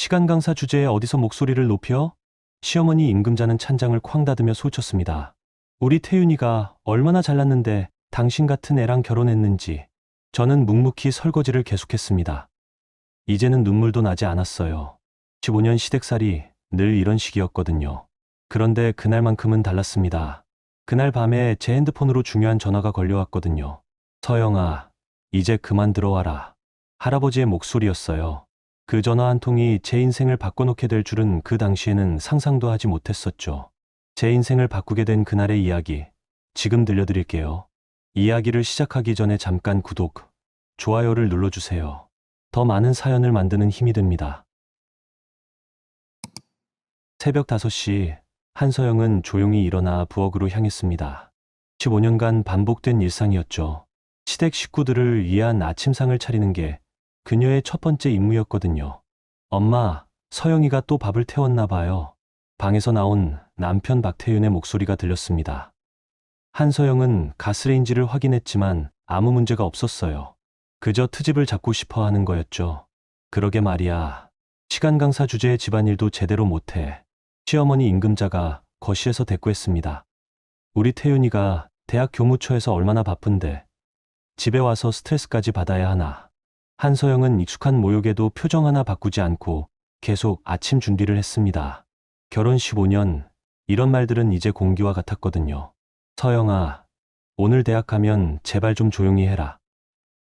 시간 강사 주제에 어디서 목소리를 높여? 시어머니 임금자는 찬장을 쾅 닫으며 소쳤습니다. 우리 태윤이가 얼마나 잘났는데 당신 같은 애랑 결혼했는지. 저는 묵묵히 설거지를 계속했습니다. 이제는 눈물도 나지 않았어요. 15년 시댁살이 늘 이런 식이었거든요. 그런데 그날만큼은 달랐습니다. 그날 밤에 제 핸드폰으로 중요한 전화가 걸려왔거든요. 서영아, 이제 그만 들어와라. 할아버지의 목소리였어요. 그 전화 한 통이 제 인생을 바꿔놓게 될 줄은 그 당시에는 상상도 하지 못했었죠. 제 인생을 바꾸게 된 그날의 이야기, 지금 들려드릴게요. 이야기를 시작하기 전에 잠깐 구독, 좋아요를 눌러주세요. 더 많은 사연을 만드는 힘이 됩니다. 새벽 5시, 한서영은 조용히 일어나 부엌으로 향했습니다. 15년간 반복된 일상이었죠. 시댁 식구들을 위한 아침상을 차리는 게 그녀의 첫 번째 임무였거든요. 엄마, 서영이가 또 밥을 태웠나 봐요. 방에서 나온 남편 박태윤의 목소리가 들렸습니다. 한서영은 가스레인지를 확인했지만 아무 문제가 없었어요. 그저 트집을 잡고 싶어 하는 거였죠. 그러게 말이야. 시간 강사 주제의 집안일도 제대로 못해. 시어머니 임금자가 거실에서 대꾸했습니다. 우리 태윤이가 대학 교무처에서 얼마나 바쁜데 집에 와서 스트레스까지 받아야 하나. 한서영은 익숙한 모욕에도 표정 하나 바꾸지 않고 계속 아침 준비를 했습니다. 결혼 15년, 이런 말들은 이제 공기와 같았거든요. 서영아, 오늘 대학 가면 제발 좀 조용히 해라.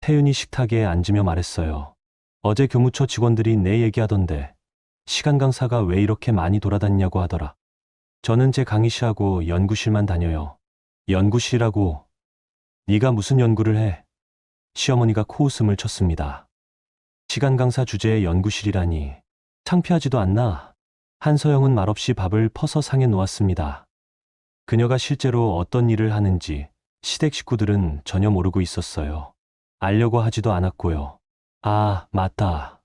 태윤이 식탁에 앉으며 말했어요. 어제 교무처 직원들이 내 얘기하던데 시간 강사가 왜 이렇게 많이 돌아다니냐고 하더라. 저는 제 강의실하고 연구실만 다녀요. 연구실이라고? 네가 무슨 연구를 해? 시어머니가 코웃음을 쳤습니다. 시간 강사 주제의 연구실이라니 창피하지도 않나? 한서영은 말없이 밥을 퍼서 상에 놓았습니다. 그녀가 실제로 어떤 일을 하는지 시댁 식구들은 전혀 모르고 있었어요. 알려고 하지도 않았고요. 아, 맞다.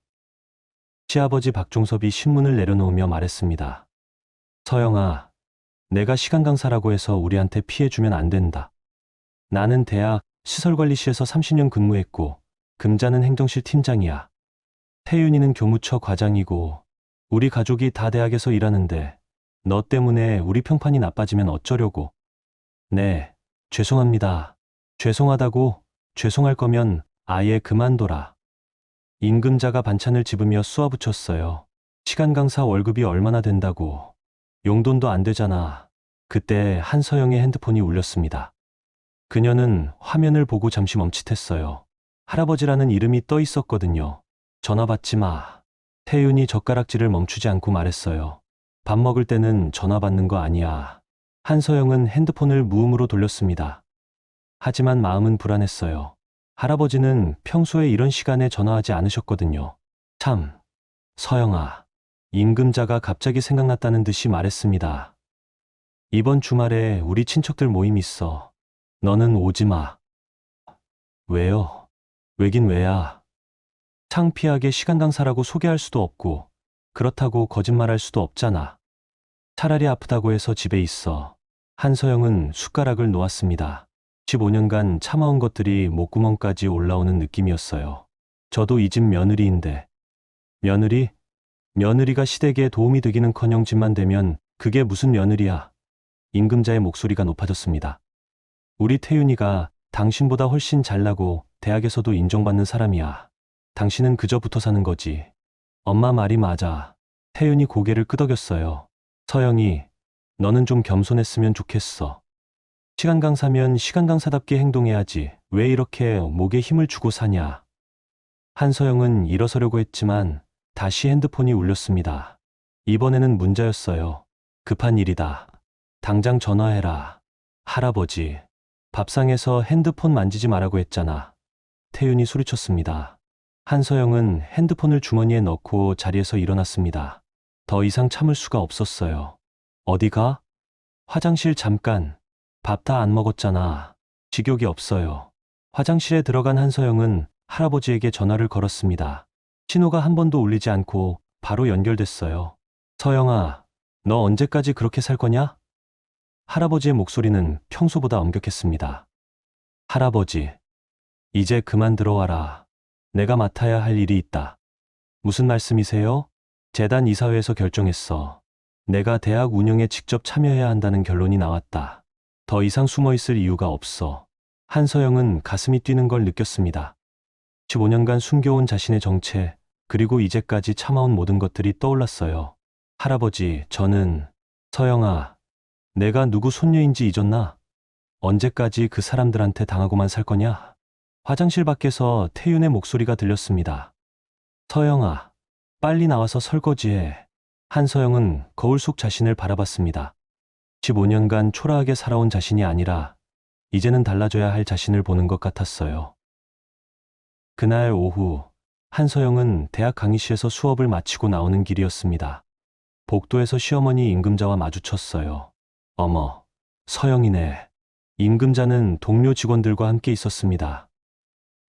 시아버지 박종섭이 신문을 내려놓으며 말했습니다. 서영아, 내가 시간 강사라고 해서 우리한테 피해 주면 안 된다. 나는 대학 시설관리시에서 30년 근무했고 금자는 행정실 팀장이야. 태윤이는 교무처 과장이고 우리 가족이 다 대학에서 일하는데 너 때문에 우리 평판이 나빠지면 어쩌려고. 네, 죄송합니다. 죄송하다고? 죄송할 거면 아예 그만둬라. 임금자가 반찬을 집으며 쏘아붙였어요. 시간 강사 월급이 얼마나 된다고. 용돈도 안 되잖아. 그때 한서영의 핸드폰이 울렸습니다. 그녀는 화면을 보고 잠시 멈칫했어요. 할아버지라는 이름이 떠 있었거든요. 전화 받지 마. 태윤이 젓가락질을 멈추지 않고 말했어요. 밥 먹을 때는 전화 받는 거 아니야. 한서영은 핸드폰을 무음으로 돌렸습니다. 하지만 마음은 불안했어요. 할아버지는 평소에 이런 시간에 전화하지 않으셨거든요. 참, 서영아. 임금자가 갑자기 생각났다는 듯이 말했습니다. 이번 주말에 우리 친척들 모임 있어. 너는 오지 마. 왜요? 왜긴 왜야. 창피하게 시간 강사라고 소개할 수도 없고 그렇다고 거짓말할 수도 없잖아. 차라리 아프다고 해서 집에 있어. 한서영은 숟가락을 놓았습니다. 15년간 참아온 것들이 목구멍까지 올라오는 느낌이었어요. 저도 이 집 며느리인데. 며느리? 며느리가 시댁에 도움이 되기는커녕 집만 되면 그게 무슨 며느리야. 임금자의 목소리가 높아졌습니다. 우리 태윤이가 당신보다 훨씬 잘나고 대학에서도 인정받는 사람이야. 당신은 그저 붙어 사는 거지. 엄마 말이 맞아. 태윤이 고개를 끄덕였어요. 서영이, 너는 좀 겸손했으면 좋겠어. 시간 강사면 시간 강사답게 행동해야지. 왜 이렇게 목에 힘을 주고 사냐. 한서영은 일어서려고 했지만 다시 핸드폰이 울렸습니다. 이번에는 문자였어요. 급한 일이다. 당장 전화해라. 할아버지. 밥상에서 핸드폰 만지지 말라고 했잖아. 태윤이 소리쳤습니다. 한서영은 핸드폰을 주머니에 넣고 자리에서 일어났습니다. 더 이상 참을 수가 없었어요. 어디가? 화장실 잠깐. 밥 다 안 먹었잖아. 식욕이 없어요. 화장실에 들어간 한서영은 할아버지에게 전화를 걸었습니다. 신호가 한 번도 울리지 않고 바로 연결됐어요. 서영아, 너 언제까지 그렇게 살 거냐? 할아버지의 목소리는 평소보다 엄격했습니다. 할아버지, 이제 그만 들어와라. 내가 맡아야 할 일이 있다. 무슨 말씀이세요? 재단 이사회에서 결정했어. 내가 대학 운영에 직접 참여해야 한다는 결론이 나왔다. 더 이상 숨어 있을 이유가 없어. 한서영은 가슴이 뛰는 걸 느꼈습니다. 15년간 숨겨온 자신의 정체, 그리고 이제까지 참아온 모든 것들이 떠올랐어요. 할아버지, 저는, 서영아, 내가 누구 손녀인지 잊었나? 언제까지 그 사람들한테 당하고만 살 거냐? 화장실 밖에서 태윤의 목소리가 들렸습니다. 서영아, 빨리 나와서 설거지해. 한서영은 거울 속 자신을 바라봤습니다. 15년간 초라하게 살아온 자신이 아니라 이제는 달라져야 할 자신을 보는 것 같았어요. 그날 오후, 한서영은 대학 강의실에서 수업을 마치고 나오는 길이었습니다. 복도에서 시어머니 임금자와 마주쳤어요. 어머, 서영이네. 임금자는 동료 직원들과 함께 있었습니다.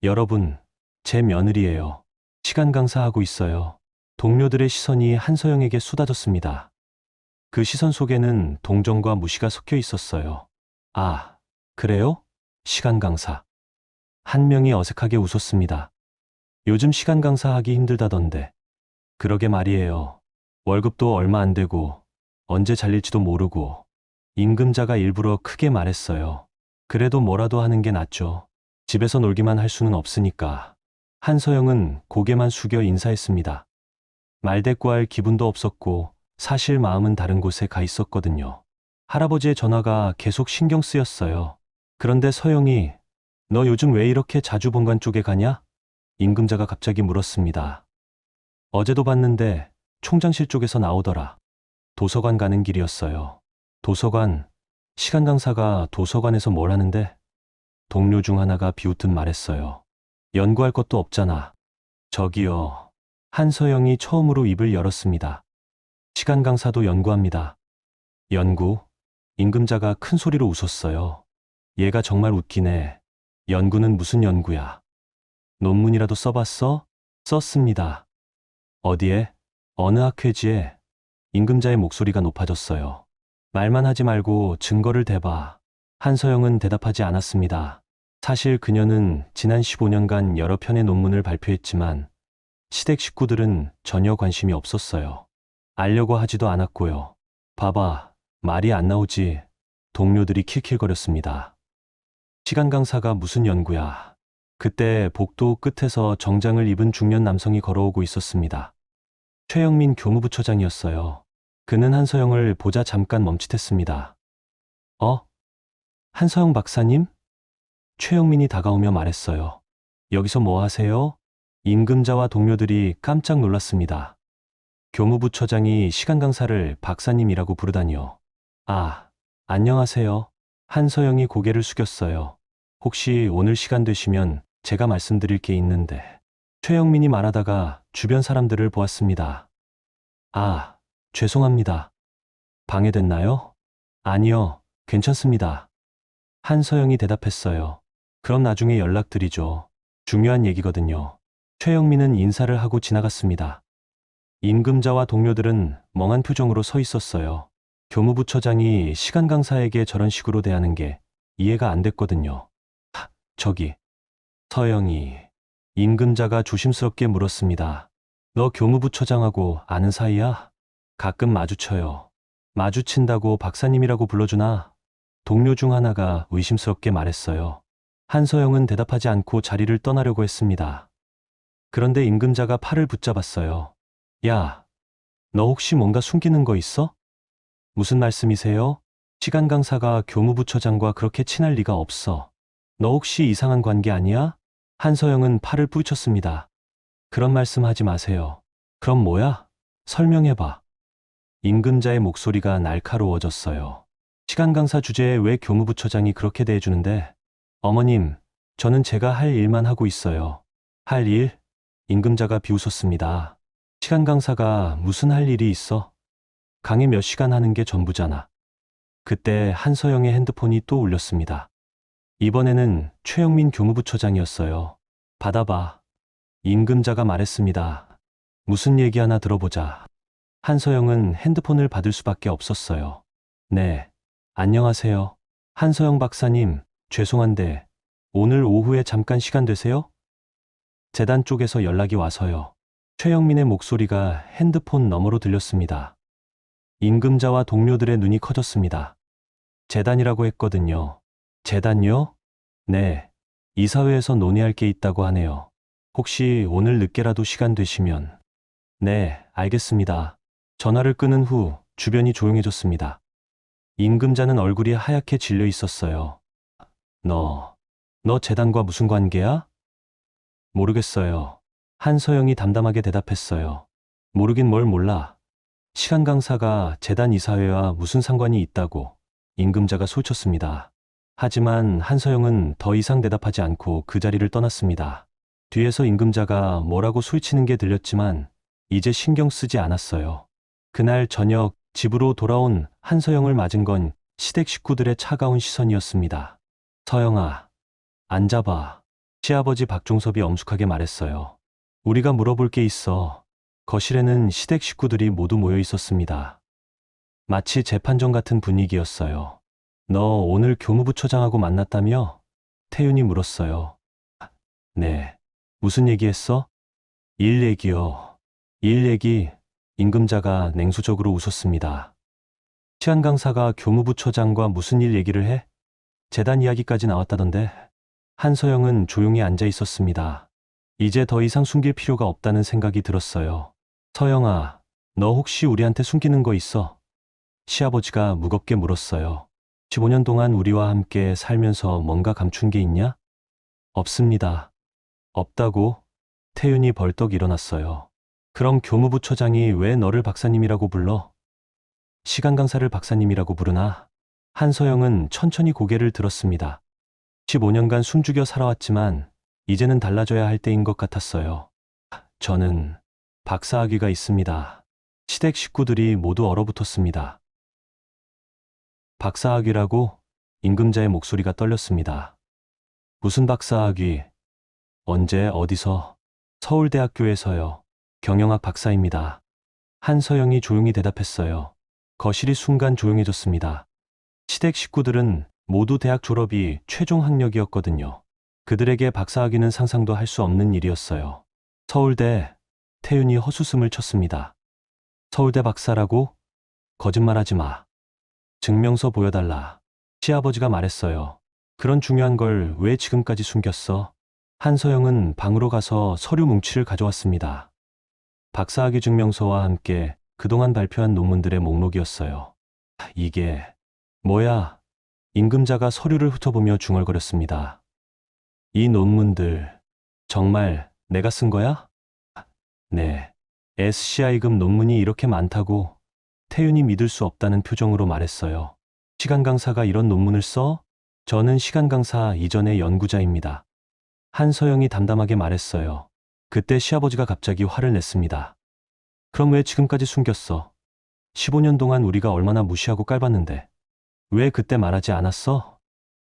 여러분, 제 며느리예요. 시간 강사하고 있어요. 동료들의 시선이 한서영에게 쏟아졌습니다. 그 시선 속에는 동정과 무시가 섞여 있었어요. 아, 그래요? 시간 강사. 한 명이 어색하게 웃었습니다. 요즘 시간 강사하기 힘들다던데. 그러게 말이에요. 월급도 얼마 안 되고 언제 잘릴지도 모르고. 임금자가 일부러 크게 말했어요. 그래도 뭐라도 하는 게 낫죠. 집에서 놀기만 할 수는 없으니까. 한서영은 고개만 숙여 인사했습니다. 말대꾸할 기분도 없었고 사실 마음은 다른 곳에 가 있었거든요. 할아버지의 전화가 계속 신경 쓰였어요. 그런데 서영이, 너 요즘 왜 이렇게 자주 본관 쪽에 가냐? 임금자가 갑자기 물었습니다. 어제도 봤는데 총장실 쪽에서 나오더라. 도서관 가는 길이었어요. 도서관, 시간 강사가 도서관에서 뭘 하는데? 동료 중 하나가 비웃듯 말했어요. 연구할 것도 없잖아. 저기요. 한서영이 처음으로 입을 열었습니다. 시간 강사도 연구합니다. 연구? 임금자가 큰 소리로 웃었어요. 얘가 정말 웃기네. 연구는 무슨 연구야? 논문이라도 써봤어? 썼습니다. 어디에? 어느 학회지에? 임금자의 목소리가 높아졌어요. 말만 하지 말고 증거를 대봐. 한서영은 대답하지 않았습니다. 사실 그녀는 지난 15년간 여러 편의 논문을 발표했지만 시댁 식구들은 전혀 관심이 없었어요. 알려고 하지도 않았고요. 봐봐, 말이 안 나오지. 동료들이 킬킬거렸습니다. 시간 강사가 무슨 연구야. 그때 복도 끝에서 정장을 입은 중년 남성이 걸어오고 있었습니다. 최영민 교무부처장이었어요. 그는 한서영을 보자 잠깐 멈칫했습니다. 한서영 박사님? 최영민이 다가오며 말했어요. 여기서 뭐 하세요? 임금자와 동료들이 깜짝 놀랐습니다. 교무부처장이 시간 강사를 박사님이라고 부르다니요. 아, 안녕하세요. 한서영이 고개를 숙였어요. 혹시 오늘 시간 되시면 제가 말씀드릴 게 있는데. 최영민이 말하다가 주변 사람들을 보았습니다. 아, 죄송합니다. 방해됐나요? 아니요, 괜찮습니다. 한서영이 대답했어요. 그럼 나중에 연락드리죠. 중요한 얘기거든요. 최영민은 인사를 하고 지나갔습니다. 임금자와 동료들은 멍한 표정으로 서 있었어요. 교무부처장이 시간 강사에게 저런 식으로 대하는 게 이해가 안 됐거든요. 저기, 서영이. 임금자가 조심스럽게 물었습니다. 너 교무부처장하고 아는 사이야? 가끔 마주쳐요. 마주친다고 박사님이라고 불러주나? 동료 중 하나가 의심스럽게 말했어요. 한서영은 대답하지 않고 자리를 떠나려고 했습니다. 그런데 임금자가 팔을 붙잡았어요. 야, 너 혹시 뭔가 숨기는 거 있어? 무슨 말씀이세요? 시간 강사가 교무부처장과 그렇게 친할 리가 없어. 너 혹시 이상한 관계 아니야? 한서영은 팔을 뿌리쳤습니다. 그런 말씀 하지 마세요. 그럼 뭐야? 설명해봐. 임금자의 목소리가 날카로워졌어요. 시간 강사 주제에 왜 교무부처장이 그렇게 대해주는데? 어머님, 저는 제가 할 일만 하고 있어요. 할 일? 임금자가 비웃었습니다. 시간 강사가 무슨 할 일이 있어? 강의 몇 시간 하는 게 전부잖아. 그때 한서영의 핸드폰이 또 울렸습니다. 이번에는 최영민 교무부처장이었어요. 받아봐. 임금자가 말했습니다. 무슨 얘기 하나 들어보자. 한서영은 핸드폰을 받을 수밖에 없었어요. 네, 안녕하세요. 한서영 박사님, 죄송한데 오늘 오후에 잠깐 시간 되세요? 재단 쪽에서 연락이 와서요. 최영민의 목소리가 핸드폰 너머로 들렸습니다. 임금자와 동료들의 눈이 커졌습니다. 재단이라고 했거든요. 재단요? 네. 이사회에서 논의할 게 있다고 하네요. 혹시 오늘 늦게라도 시간 되시면. 네, 알겠습니다. 전화를 끊은 후 주변이 조용해졌습니다. 임금자는 얼굴이 하얗게 질려 있었어요. 너 재단과 무슨 관계야? 모르겠어요. 한서영이 담담하게 대답했어요. 모르긴 뭘 몰라. 시간 강사가 재단 이사회와 무슨 상관이 있다고 임금자가 소쳤습니다. 하지만 한서영은 더 이상 대답하지 않고 그 자리를 떠났습니다. 뒤에서 임금자가 뭐라고 소리치는 게 들렸지만 이제 신경 쓰지 않았어요. 그날 저녁 집으로 돌아온 한서영을 맞은 건 시댁 식구들의 차가운 시선이었습니다. 서영아, 앉아봐. 시아버지 박종섭이 엄숙하게 말했어요. 우리가 물어볼 게 있어. 거실에는 시댁 식구들이 모두 모여 있었습니다. 마치 재판정 같은 분위기였어요. 너 오늘 교무부처장하고 만났다며? 태윤이 물었어요. 네. 무슨 얘기했어? 일 얘기요. 일 얘기. 임금자가 냉소적으로 웃었습니다. 시안 강사가 교무부처장과 무슨 일 얘기를 해? 재단 이야기까지 나왔다던데. 한서영은 조용히 앉아 있었습니다. 이제 더 이상 숨길 필요가 없다는 생각이 들었어요. 서영아, 너 혹시 우리한테 숨기는 거 있어? 시아버지가 무겁게 물었어요. 15년 동안 우리와 함께 살면서 뭔가 감춘 게 있냐? 없습니다. 없다고? 태윤이 벌떡 일어났어요. 그럼 교무부처장이 왜 너를 박사님이라고 불러? 시간 강사를 박사님이라고 부르나? 한서영은 천천히 고개를 들었습니다. 15년간 숨죽여 살아왔지만 이제는 달라져야 할 때인 것 같았어요. 저는 박사학위가 있습니다. 시댁 식구들이 모두 얼어붙었습니다. 박사학위라고? 임금자의 목소리가 떨렸습니다. 무슨 박사학위? 언제 어디서? 서울대학교에서요. 경영학 박사입니다. 한서영이 조용히 대답했어요. 거실이 순간 조용해졌습니다. 시댁 식구들은 모두 대학 졸업이 최종 학력이었거든요. 그들에게 박사학위는 상상도 할 수 없는 일이었어요. 서울대. 태윤이 헛웃음을 쳤습니다. 서울대 박사라고? 거짓말하지 마. 증명서 보여달라. 시아버지가 말했어요. 그런 중요한 걸 왜 지금까지 숨겼어? 한서영은 방으로 가서 서류 뭉치를 가져왔습니다. 박사학위 증명서와 함께 그동안 발표한 논문들의 목록이었어요. 이게 뭐야? 임금자가 서류를 훑어보며 중얼거렸습니다. 이 논문들 정말 내가 쓴 거야? 네. SCI급 논문이 이렇게 많다고? 태윤이 믿을 수 없다는 표정으로 말했어요. 시간 강사가 이런 논문을 써? 저는 시간 강사 이전의 연구자입니다. 한서영이 담담하게 말했어요. 그때 시아버지가 갑자기 화를 냈습니다. 그럼 왜 지금까지 숨겼어? 15년 동안 우리가 얼마나 무시하고 깔봤는데. 왜 그때 말하지 않았어?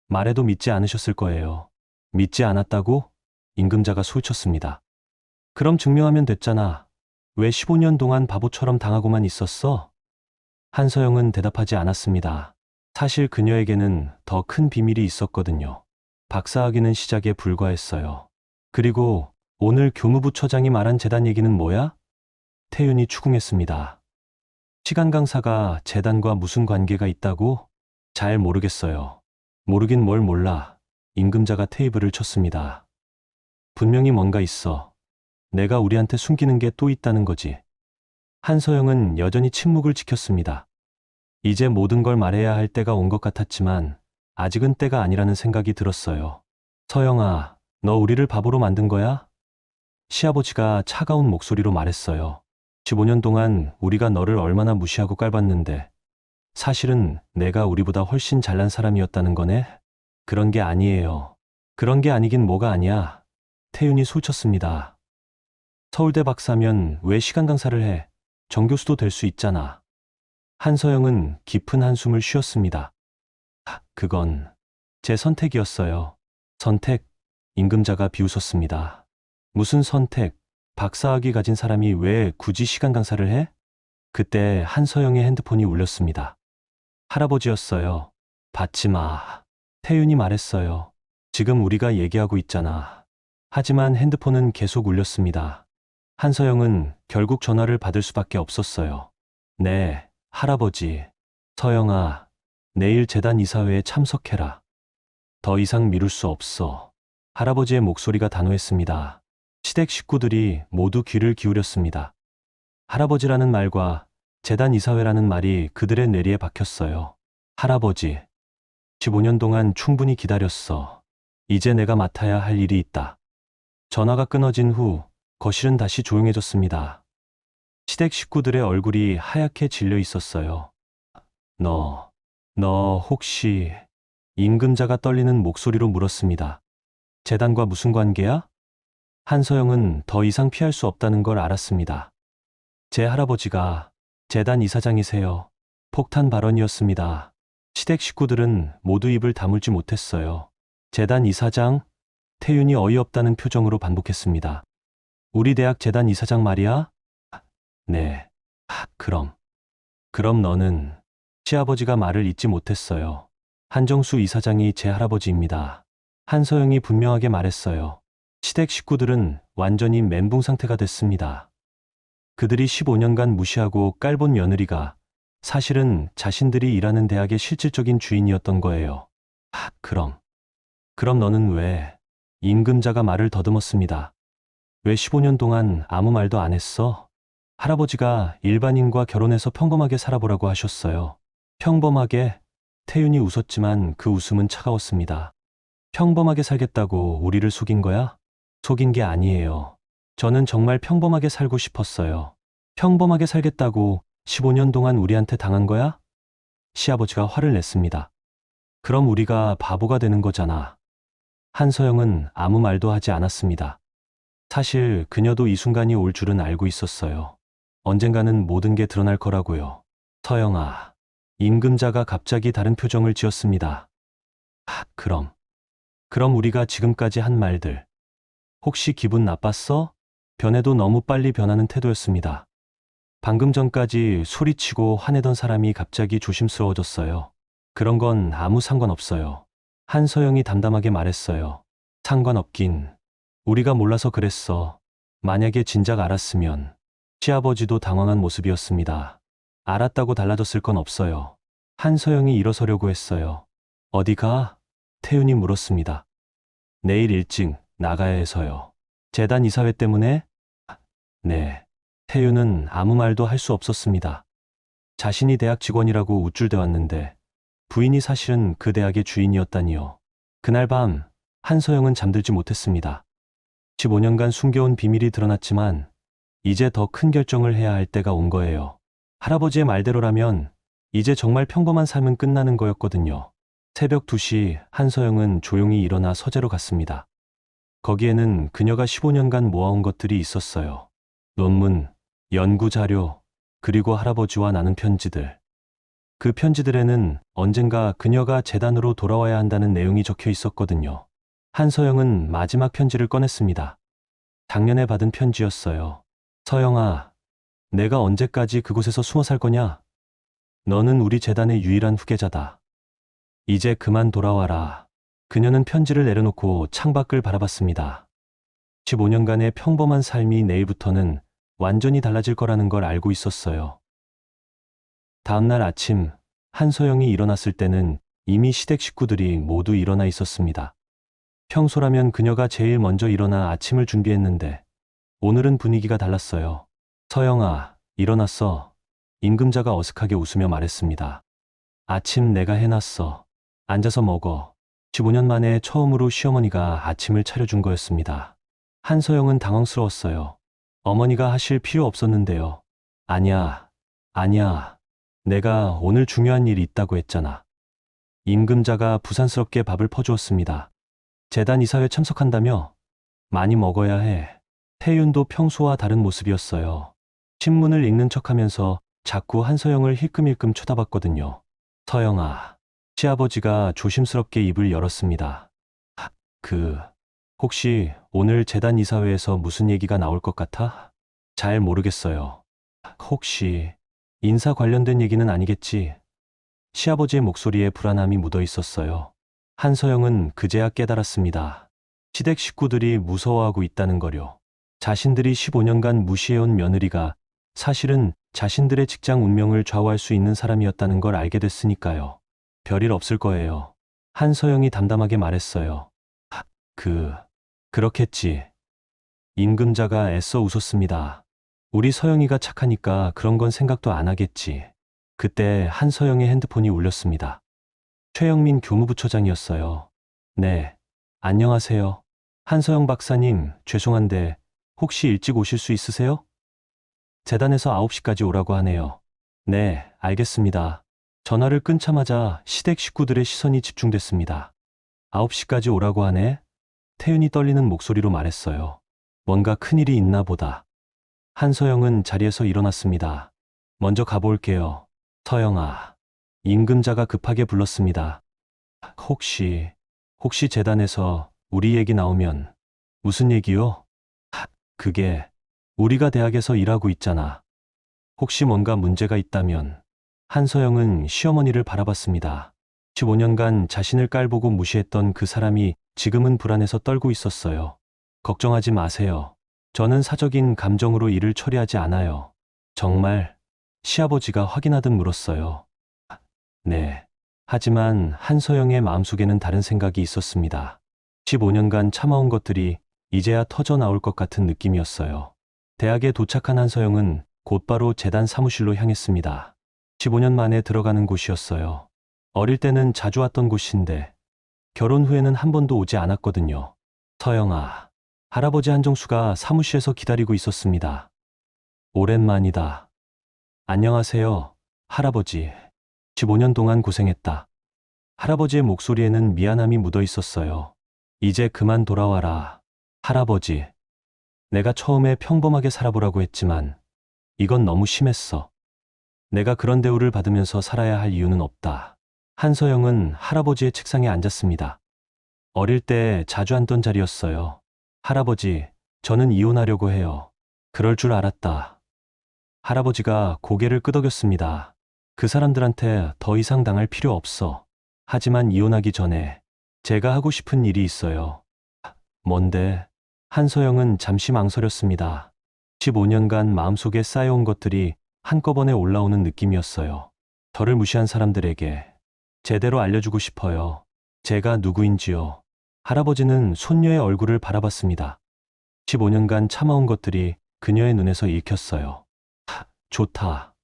말해도 믿지 않으셨을 거예요. 믿지 않았다고? 임금자가 소리쳤습니다. 그럼 증명하면 됐잖아. 왜 15년 동안 바보처럼 당하고만 있었어? 한서영은 대답하지 않았습니다. 사실 그녀에게는 더 큰 비밀이 있었거든요. 박사학위는 시작에 불과했어요. 그리고 오늘 교무부처장이 말한 재단 얘기는 뭐야? 태윤이 추궁했습니다. 시간 강사가 재단과 무슨 관계가 있다고? 잘 모르겠어요. 모르긴 뭘 몰라. 임금자가 테이블을 쳤습니다. 분명히 뭔가 있어. 내가 우리한테 숨기는 게 또 있다는 거지. 한서영은 여전히 침묵을 지켰습니다. 이제 모든 걸 말해야 할 때가 온 것 같았지만 아직은 때가 아니라는 생각이 들었어요. 서영아, 너 우리를 바보로 만든 거야? 시아버지가 차가운 목소리로 말했어요. 15년 동안 우리가 너를 얼마나 무시하고 깔봤는데 사실은 내가 우리보다 훨씬 잘난 사람이었다는 거네? 그런 게 아니에요. 그런 게 아니긴 뭐가 아니야. 태윤이 소쳤습니다. 서울대 박사면 왜 시간 강사를 해? 정교수도 될 수 있잖아. 한서영은 깊은 한숨을 쉬었습니다. 그건 제 선택이었어요. 선택? 임금자가 비웃었습니다. 무슨 선택? 박사학위 가진 사람이 왜 굳이 시간 강사를 해? 그때 한서영의 핸드폰이 울렸습니다. 할아버지였어요. 받지 마. 태윤이 말했어요. 지금 우리가 얘기하고 있잖아. 하지만 핸드폰은 계속 울렸습니다. 한서영은 결국 전화를 받을 수밖에 없었어요. 네, 할아버지. 서영아, 내일 재단 이사회에 참석해라. 더 이상 미룰 수 없어. 할아버지의 목소리가 단호했습니다. 시댁 식구들이 모두 귀를 기울였습니다. 할아버지라는 말과 재단 이사회라는 말이 그들의 뇌리에 박혔어요. 할아버지, 15년 동안 충분히 기다렸어. 이제 내가 맡아야 할 일이 있다. 전화가 끊어진 후 거실은 다시 조용해졌습니다. 시댁 식구들의 얼굴이 하얗게 질려 있었어요. 너 혹시 임금자가 떨리는 목소리로 물었습니다. 재단과 무슨 관계야? 한서영은 더 이상 피할 수 없다는 걸 알았습니다. 제 할아버지가 재단 이사장이세요. 폭탄 발언이었습니다. 시댁 식구들은 모두 입을 다물지 못했어요. 재단 이사장? 태윤이 어이없다는 표정으로 반복했습니다. 우리 대학 재단 이사장 말이야? 네. 그럼 너는? 시아버지가 말을 잇지 못했어요. 한정수 이사장이 제 할아버지입니다. 한서영이 분명하게 말했어요. 시댁 식구들은 완전히 멘붕 상태가 됐습니다. 그들이 15년간 무시하고 깔본 며느리가 사실은 자신들이 일하는 대학의 실질적인 주인이었던 거예요. 그럼 너는 왜? 임금자가 말을 더듬었습니다. 왜 15년 동안 아무 말도 안 했어? 할아버지가 일반인과 결혼해서 평범하게 살아보라고 하셨어요. 평범하게? 태윤이 웃었지만 그 웃음은 차가웠습니다. 평범하게 살겠다고 우리를 속인 거야? 속인 게 아니에요. 저는 정말 평범하게 살고 싶었어요. 평범하게 살겠다고 15년 동안 우리한테 당한 거야? 시아버지가 화를 냈습니다. 그럼 우리가 바보가 되는 거잖아. 한서영은 아무 말도 하지 않았습니다. 사실 그녀도 이 순간이 올 줄은 알고 있었어요. 언젠가는 모든 게 드러날 거라고요. 서영아. 임금자가 갑자기 다른 표정을 지었습니다. 그럼 우리가 지금까지 한 말들. 혹시 기분 나빴어? 변해도 너무 빨리 변하는 태도였습니다. 방금 전까지 소리치고 화내던 사람이 갑자기 조심스러워졌어요. 그런 건 아무 상관없어요. 한서영이 담담하게 말했어요. 상관없긴. 우리가 몰라서 그랬어. 만약에 진작 알았으면. 시아버지도 당황한 모습이었습니다. 알았다고 달라졌을 건 없어요. 한서영이 일어서려고 했어요. 어디 가? 태윤이 물었습니다. 내일 일찍 나가야 해서요. 재단 이사회 때문에? 네. 태윤은 아무 말도 할 수 없었습니다. 자신이 대학 직원이라고 우쭐대 왔는데 부인이 사실은 그 대학의 주인이었다니요. 그날 밤 한서영은 잠들지 못했습니다. 15년간 숨겨온 비밀이 드러났지만 이제 더 큰 결정을 해야 할 때가 온 거예요. 할아버지의 말대로라면 이제 정말 평범한 삶은 끝나는 거였거든요. 새벽 2시 한서영은 조용히 일어나 서재로 갔습니다. 거기에는 그녀가 15년간 모아온 것들이 있었어요. 논문, 연구 자료, 그리고 할아버지와 나눈 편지들. 그 편지들에는 언젠가 그녀가 재단으로 돌아와야 한다는 내용이 적혀 있었거든요. 한서영은 마지막 편지를 꺼냈습니다. 작년에 받은 편지였어요. 서영아, 내가 언제까지 그곳에서 숨어 살 거냐? 너는 우리 재단의 유일한 후계자다. 이제 그만 돌아와라. 그녀는 편지를 내려놓고 창밖을 바라봤습니다. 15년간의 평범한 삶이 내일부터는 완전히 달라질 거라는 걸 알고 있었어요. 다음날 아침, 한서영이 일어났을 때는 이미 시댁 식구들이 모두 일어나 있었습니다. 평소라면 그녀가 제일 먼저 일어나 아침을 준비했는데 오늘은 분위기가 달랐어요. 서영아, 일어났어. 임금자가 어색하게 웃으며 말했습니다. 아침 내가 해놨어. 앉아서 먹어. 15년 만에 처음으로 시어머니가 아침을 차려준 거였습니다. 한서영은 당황스러웠어요. 어머니가 하실 필요 없었는데요. 아니야. 내가 오늘 중요한 일이 있다고 했잖아. 임금자가 부산스럽게 밥을 퍼주었습니다. 재단 이사회 참석한다며? 많이 먹어야 해. 태윤도 평소와 다른 모습이었어요. 신문을 읽는 척하면서 자꾸 한서영을 힐끔힐끔 쳐다봤거든요. 서영아. 시아버지가 조심스럽게 입을 열었습니다. 혹시 오늘 재단 이사회에서 무슨 얘기가 나올 것 같아? 잘 모르겠어요. 혹시 인사 관련된 얘기는 아니겠지? 시아버지의 목소리에 불안함이 묻어 있었어요. 한서영은 그제야 깨달았습니다. 시댁 식구들이 무서워하고 있다는 거요. 자신들이 15년간 무시해온 며느리가 사실은 자신들의 직장 운명을 좌우할 수 있는 사람이었다는 걸 알게 됐으니까요. 별일 없을 거예요. 한서영이 담담하게 말했어요. 그렇겠지. 임금자가 애써 웃었습니다. 우리 서영이가 착하니까 그런 건 생각도 안 하겠지. 그때 한서영의 핸드폰이 울렸습니다. 최영민 교무부처장이었어요. 네, 안녕하세요. 한서영 박사님, 죄송한데 혹시 일찍 오실 수 있으세요? 재단에서 9시까지 오라고 하네요. 네, 알겠습니다. 전화를 끊자마자 시댁 식구들의 시선이 집중됐습니다. 9시까지 오라고 하네? 태윤이 떨리는 목소리로 말했어요. 뭔가 큰일이 있나 보다. 한서영은 자리에서 일어났습니다. 먼저 가볼게요. 서영아. 임금자가 급하게 불렀습니다. 혹시 재단에서 우리 얘기 나오면. 무슨 얘기요? 그게 우리가 대학에서 일하고 있잖아. 혹시 뭔가 문제가 있다면. 한서영은 시어머니를 바라봤습니다. 15년간 자신을 깔보고 무시했던 그 사람이 지금은 불안해서 떨고 있었어요. 걱정하지 마세요. 저는 사적인 감정으로 일을 처리하지 않아요. 정말? 시아버지가 확인하듯 물었어요. 네. 하지만 한서영의 마음속에는 다른 생각이 있었습니다. 15년간 참아온 것들이 이제야 터져 나올 것 같은 느낌이었어요. 대학에 도착한 한서영은 곧바로 재단 사무실로 향했습니다. 15년 만에 들어가는 곳이었어요. 어릴 때는 자주 왔던 곳인데 결혼 후에는 한 번도 오지 않았거든요. 서영아, 할아버지 한정수가 사무실에서 기다리고 있었습니다. 오랜만이다. 안녕하세요, 할아버지. 15년 동안 고생했다. 할아버지의 목소리에는 미안함이 묻어 있었어요. 이제 그만 돌아와라, 할아버지. 내가 처음에 평범하게 살아보라고 했지만 이건 너무 심했어. 내가 그런 대우를 받으면서 살아야 할 이유는 없다. 한서영은 할아버지의 책상에 앉았습니다. 어릴 때 자주 앉던 자리였어요. 할아버지, 저는 이혼하려고 해요. 그럴 줄 알았다. 할아버지가 고개를 끄덕였습니다. 그 사람들한테 더 이상 당할 필요 없어. 하지만 이혼하기 전에 제가 하고 싶은 일이 있어요. 뭔데? 한서영은 잠시 망설였습니다. 15년간 마음속에 쌓여온 것들이 한꺼번에 올라오는 느낌이었어요. 저를 무시한 사람들에게 제대로 알려주고 싶어요. 제가 누구인지요. 할아버지는 손녀의 얼굴을 바라봤습니다. 15년간 참아온 것들이 그녀의 눈에서 읽혔어요. 좋다.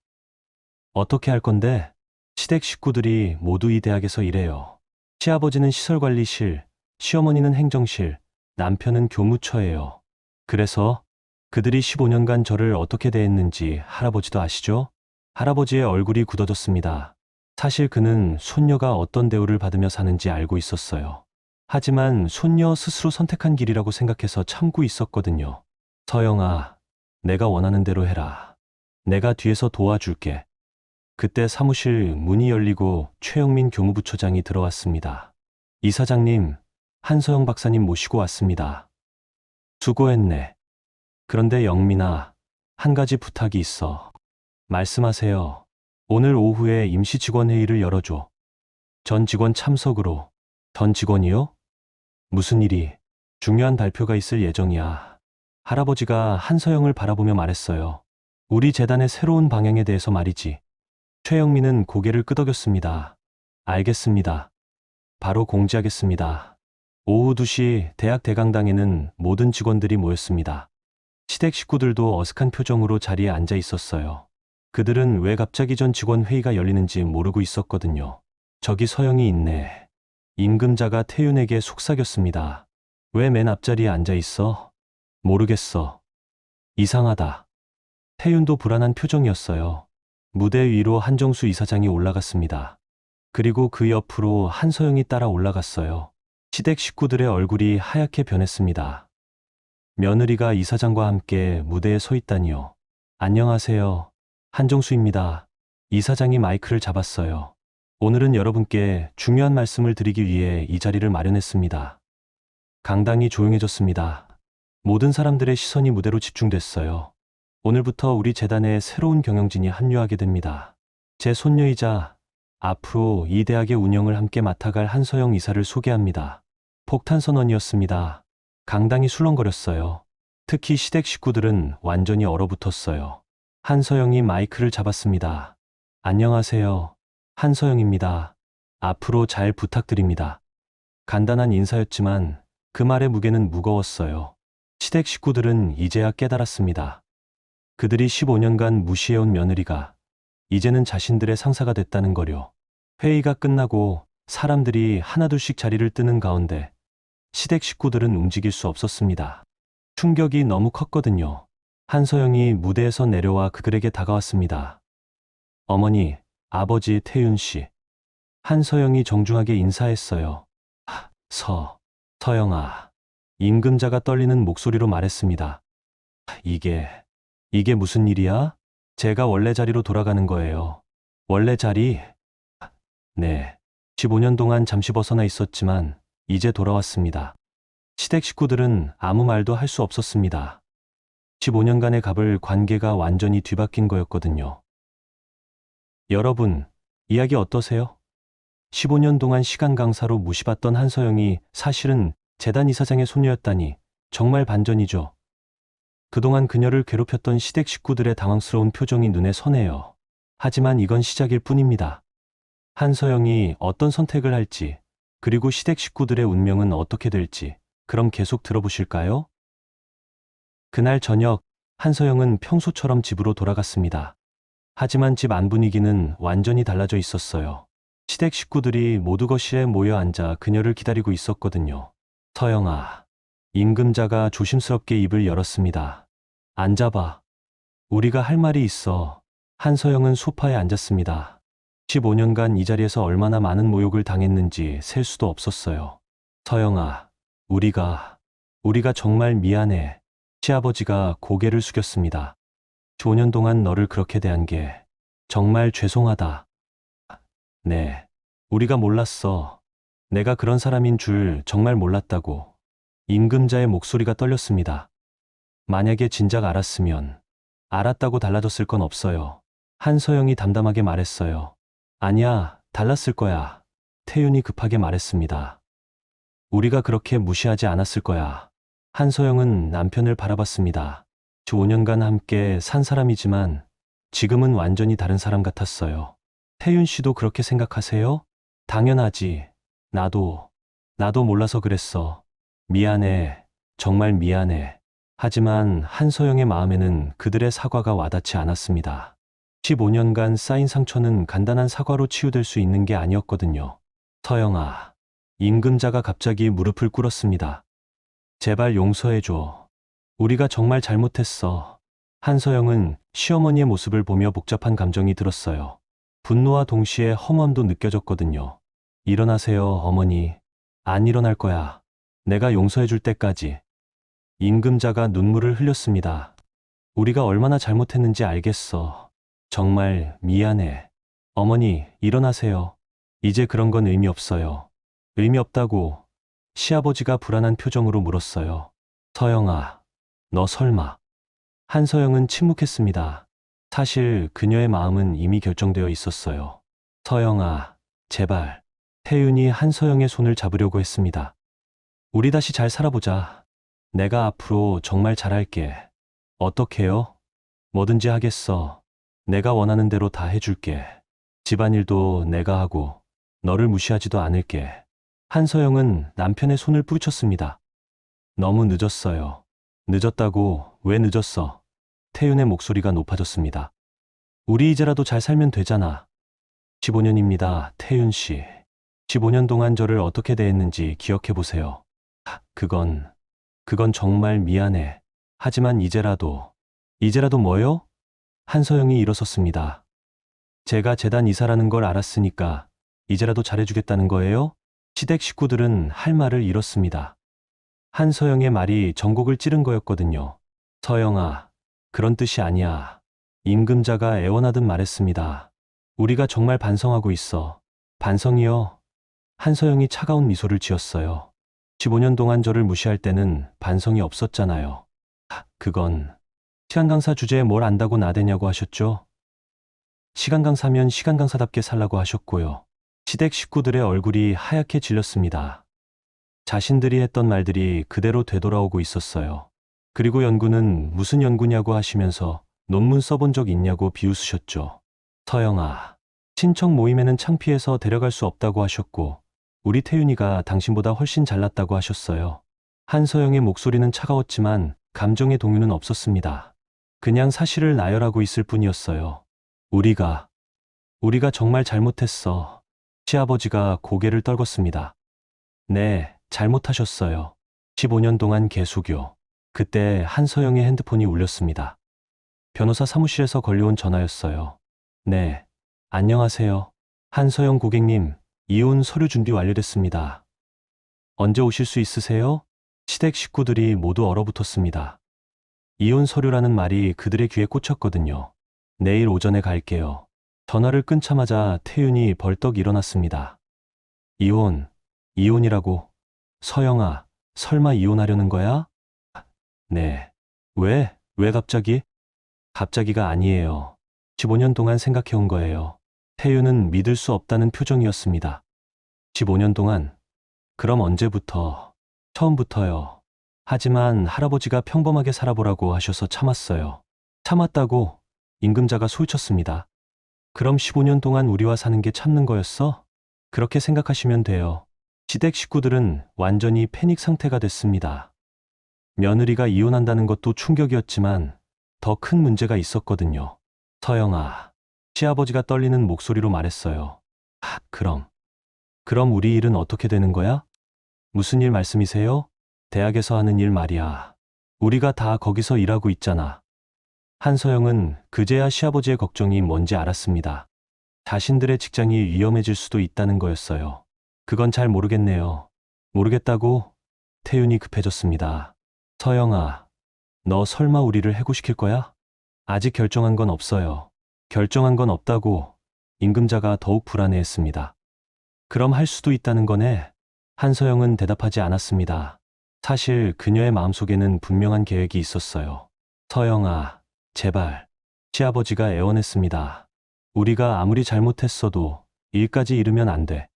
어떻게 할 건데? 시댁 식구들이 모두 이 대학에서 일해요. 시아버지는 시설관리실, 시어머니는 행정실, 남편은 교무처예요. 그래서 그들이 15년간 저를 어떻게 대했는지 할아버지도 아시죠? 할아버지의 얼굴이 굳어졌습니다. 사실 그는 손녀가 어떤 대우를 받으며 사는지 알고 있었어요. 하지만 손녀 스스로 선택한 길이라고 생각해서 참고 있었거든요. 서영아, 내가 원하는 대로 해라. 내가 뒤에서 도와줄게. 그때 사무실 문이 열리고 최영민 교무부처장이 들어왔습니다. 이사장님, 한서영 박사님 모시고 왔습니다. 수고했네. 그런데 영민아, 한 가지 부탁이 있어. 말씀하세요. 오늘 오후에 임시 직원 회의를 열어줘. 전 직원 참석으로. 전 직원이요? 무슨 일이? 중요한 발표가 있을 예정이야. 할아버지가 한서영을 바라보며 말했어요. 우리 재단의 새로운 방향에 대해서 말이지. 최영민은 고개를 끄덕였습니다. 알겠습니다. 바로 공지하겠습니다. 오후 2시 대학 대강당에는 모든 직원들이 모였습니다. 시댁 식구들도 어색한 표정으로 자리에 앉아 있었어요. 그들은 왜 갑자기 전 직원 회의가 열리는지 모르고 있었거든요. 저기 서영이 있네. 임금자가 태윤에게 속삭였습니다. 왜 맨 앞자리에 앉아 있어? 모르겠어. 이상하다. 태윤도 불안한 표정이었어요. 무대 위로 한정수 이사장이 올라갔습니다. 그리고 그 옆으로 한서영이 따라 올라갔어요. 시댁 식구들의 얼굴이 하얗게 변했습니다. 며느리가 이사장과 함께 무대에 서 있다니요. 안녕하세요. 한정수입니다. 이사장이 마이크를 잡았어요. 오늘은 여러분께 중요한 말씀을 드리기 위해 이 자리를 마련했습니다. 강당이 조용해졌습니다. 모든 사람들의 시선이 무대로 집중됐어요. 오늘부터 우리 재단에 새로운 경영진이 합류하게 됩니다. 제 손녀이자 앞으로 이 대학의 운영을 함께 맡아갈 한서영 이사를 소개합니다. 폭탄 선언이었습니다. 강당이 술렁거렸어요. 특히 시댁 식구들은 완전히 얼어붙었어요. 한서영이 마이크를 잡았습니다. 안녕하세요. 한서영입니다. 앞으로 잘 부탁드립니다. 간단한 인사였지만 그 말의 무게는 무거웠어요. 시댁 식구들은 이제야 깨달았습니다. 그들이 15년간 무시해온 며느리가 이제는 자신들의 상사가 됐다는 거요. 회의가 끝나고 사람들이 하나둘씩 자리를 뜨는 가운데 시댁 식구들은 움직일 수 없었습니다. 충격이 너무 컸거든요. 한서영이 무대에서 내려와 그들에게 다가왔습니다. 어머니, 아버지 태윤 씨. 한서영이 정중하게 인사했어요. 서영아. 임금자가 떨리는 목소리로 말했습니다. 이게 무슨 일이야? 제가 원래 자리로 돌아가는 거예요. 원래 자리? 네. 15년 동안 잠시 벗어나 있었지만 이제 돌아왔습니다. 시댁 식구들은 아무 말도 할 수 없었습니다. 15년간의 갑을 관계가 완전히 뒤바뀐 거였거든요. 여러분, 이야기 어떠세요? 15년 동안 시간 강사로 무시받던 한서영이 사실은 재단 이사장의 손녀였다니 정말 반전이죠. 그동안 그녀를 괴롭혔던 시댁 식구들의 당황스러운 표정이 눈에 선해요. 하지만 이건 시작일 뿐입니다. 한서영이 어떤 선택을 할지, 그리고 시댁 식구들의 운명은 어떻게 될지, 그럼 계속 들어보실까요? 그날 저녁, 한서영은 평소처럼 집으로 돌아갔습니다. 하지만 집 안 분위기는 완전히 달라져 있었어요. 시댁 식구들이 모두 거실에 모여 앉아 그녀를 기다리고 있었거든요. 서영아. 임금자가 조심스럽게 입을 열었습니다. 앉아봐. 우리가 할 말이 있어. 한서영은 소파에 앉았습니다. 15년간 이 자리에서 얼마나 많은 모욕을 당했는지 셀 수도 없었어요. 서영아, 우리가 정말 미안해. 시아버지가 고개를 숙였습니다. 15년 동안 너를 그렇게 대한 게 정말 죄송하다. 네, 우리가 몰랐어. 내가 그런 사람인 줄 정말 몰랐다고. 임금자의 목소리가 떨렸습니다. 만약에 진작 알았다고 달라졌을 건 없어요. 한서영이 담담하게 말했어요. 아니야, 달랐을 거야. 태윤이 급하게 말했습니다. 우리가 그렇게 무시하지 않았을 거야. 한서영은 남편을 바라봤습니다. 15년간 함께 산 사람이지만 지금은 완전히 다른 사람 같았어요. 태윤 씨도 그렇게 생각하세요? 당연하지. 나도 몰라서 그랬어. 미안해. 정말 미안해. 하지만 한서영의 마음에는 그들의 사과가 와닿지 않았습니다. 15년간 쌓인 상처는 간단한 사과로 치유될 수 있는 게 아니었거든요. 서영아. 임금자가 갑자기 무릎을 꿇었습니다. 제발 용서해줘. 우리가 정말 잘못했어. 한서영은 시어머니의 모습을 보며 복잡한 감정이 들었어요. 분노와 동시에 허무함도 느껴졌거든요. 일어나세요, 어머니. 안 일어날 거야. 내가 용서해줄 때까지. 임금자가 눈물을 흘렸습니다. 우리가 얼마나 잘못했는지 알겠어. 정말 미안해. 어머니, 일어나세요. 이제 그런 건 의미 없어요. 의미 없다고 시아버지가 불안한 표정으로 물었어요. 서영아, 너 설마. 한서영은 침묵했습니다. 사실 그녀의 마음은 이미 결정되어 있었어요. 서영아, 제발. 태윤이 한서영의 손을 잡으려고 했습니다. 우리 다시 잘 살아보자. 내가 앞으로 정말 잘할게. 어떡해요? 뭐든지 하겠어. 내가 원하는 대로 다 해줄게. 집안일도 내가 하고 너를 무시하지도 않을게. 한서영은 남편의 손을 뿌리쳤습니다. 너무 늦었어요. 늦었다고 왜 늦었어? 태윤의 목소리가 높아졌습니다. 우리 이제라도 잘 살면 되잖아. 15년입니다, 태윤 씨. 15년 동안 저를 어떻게 대했는지 기억해보세요. 그건 정말 미안해. 하지만 이제라도 뭐요? 한서영이 일어섰습니다. 제가 재단 이사라는 걸 알았으니까 이제라도 잘해주겠다는 거예요? 시댁 식구들은 할 말을 잃었습니다. 한서영의 말이 전곡을 찌른 거였거든요. 서영아, 그런 뜻이 아니야. 임금자가 애원하듯 말했습니다. 우리가 정말 반성하고 있어. 반성이요? 한서영이 차가운 미소를 지었어요. 15년 동안 저를 무시할 때는 반성이 없었잖아요. 그건 시간 강사 주제에 뭘 안다고 나대냐고 하셨죠? 시간 강사면 시간 강사답게 살라고 하셨고요. 시댁 식구들의 얼굴이 하얗게 질렸습니다. 자신들이 했던 말들이 그대로 되돌아오고 있었어요. 그리고 연구는 무슨 연구냐고 하시면서 논문 써본 적 있냐고 비웃으셨죠. 서영아, 친척 모임에는 창피해서 데려갈 수 없다고 하셨고, 우리 태윤이가 당신보다 훨씬 잘났다고 하셨어요. 한서영의 목소리는 차가웠지만 감정의 동요는 없었습니다. 그냥 사실을 나열하고 있을 뿐이었어요. 우리가 정말 잘못했어. 시아버지가 고개를 떨궜습니다. 네, 잘못하셨어요. 15년 동안 계속요. 그때 한서영의 핸드폰이 울렸습니다. 변호사 사무실에서 걸려온 전화였어요. 네, 안녕하세요. 한서영 고객님, 이혼 서류 준비 완료됐습니다. 언제 오실 수 있으세요? 시댁 식구들이 모두 얼어붙었습니다. 이혼 서류라는 말이 그들의 귀에 꽂혔거든요. 내일 오전에 갈게요. 전화를 끊자마자 태윤이 벌떡 일어났습니다. 이혼이라고? 서영아, 설마 이혼하려는 거야? 네. 왜 갑자기? 갑자기가 아니에요. 15년 동안 생각해온 거예요. 태윤은 믿을 수 없다는 표정이었습니다. 15년 동안? 그럼 언제부터? 처음부터요. 하지만 할아버지가 평범하게 살아보라고 하셔서 참았어요. 참았다고 임금자가 소리쳤습니다. 그럼 15년 동안 우리와 사는 게 참는 거였어? 그렇게 생각하시면 돼요. 시댁 식구들은 완전히 패닉 상태가 됐습니다. 며느리가 이혼한다는 것도 충격이었지만 더 큰 문제가 있었거든요. 서영아, 시아버지가 떨리는 목소리로 말했어요. 그럼 우리 일은 어떻게 되는 거야? 무슨 일 말씀이세요? 대학에서 하는 일 말이야. 우리가 다 거기서 일하고 있잖아. 한서영은 그제야 시아버지의 걱정이 뭔지 알았습니다. 자신들의 직장이 위험해질 수도 있다는 거였어요. 그건 잘 모르겠네요. 모르겠다고? 태윤이 급해졌습니다. 서영아, 너 설마 우리를 해고시킬 거야? 아직 결정한 건 없어요. 결정한 건 없다고 임금자가 더욱 불안해했습니다. 그럼 할 수도 있다는 거네? 한서영은 대답하지 않았습니다. 사실 그녀의 마음속에는 분명한 계획이 있었어요. 서영아, 제발. 시아버지가 애원했습니다. 우리가 아무리 잘못했어도 일까지 잃으면 안 돼.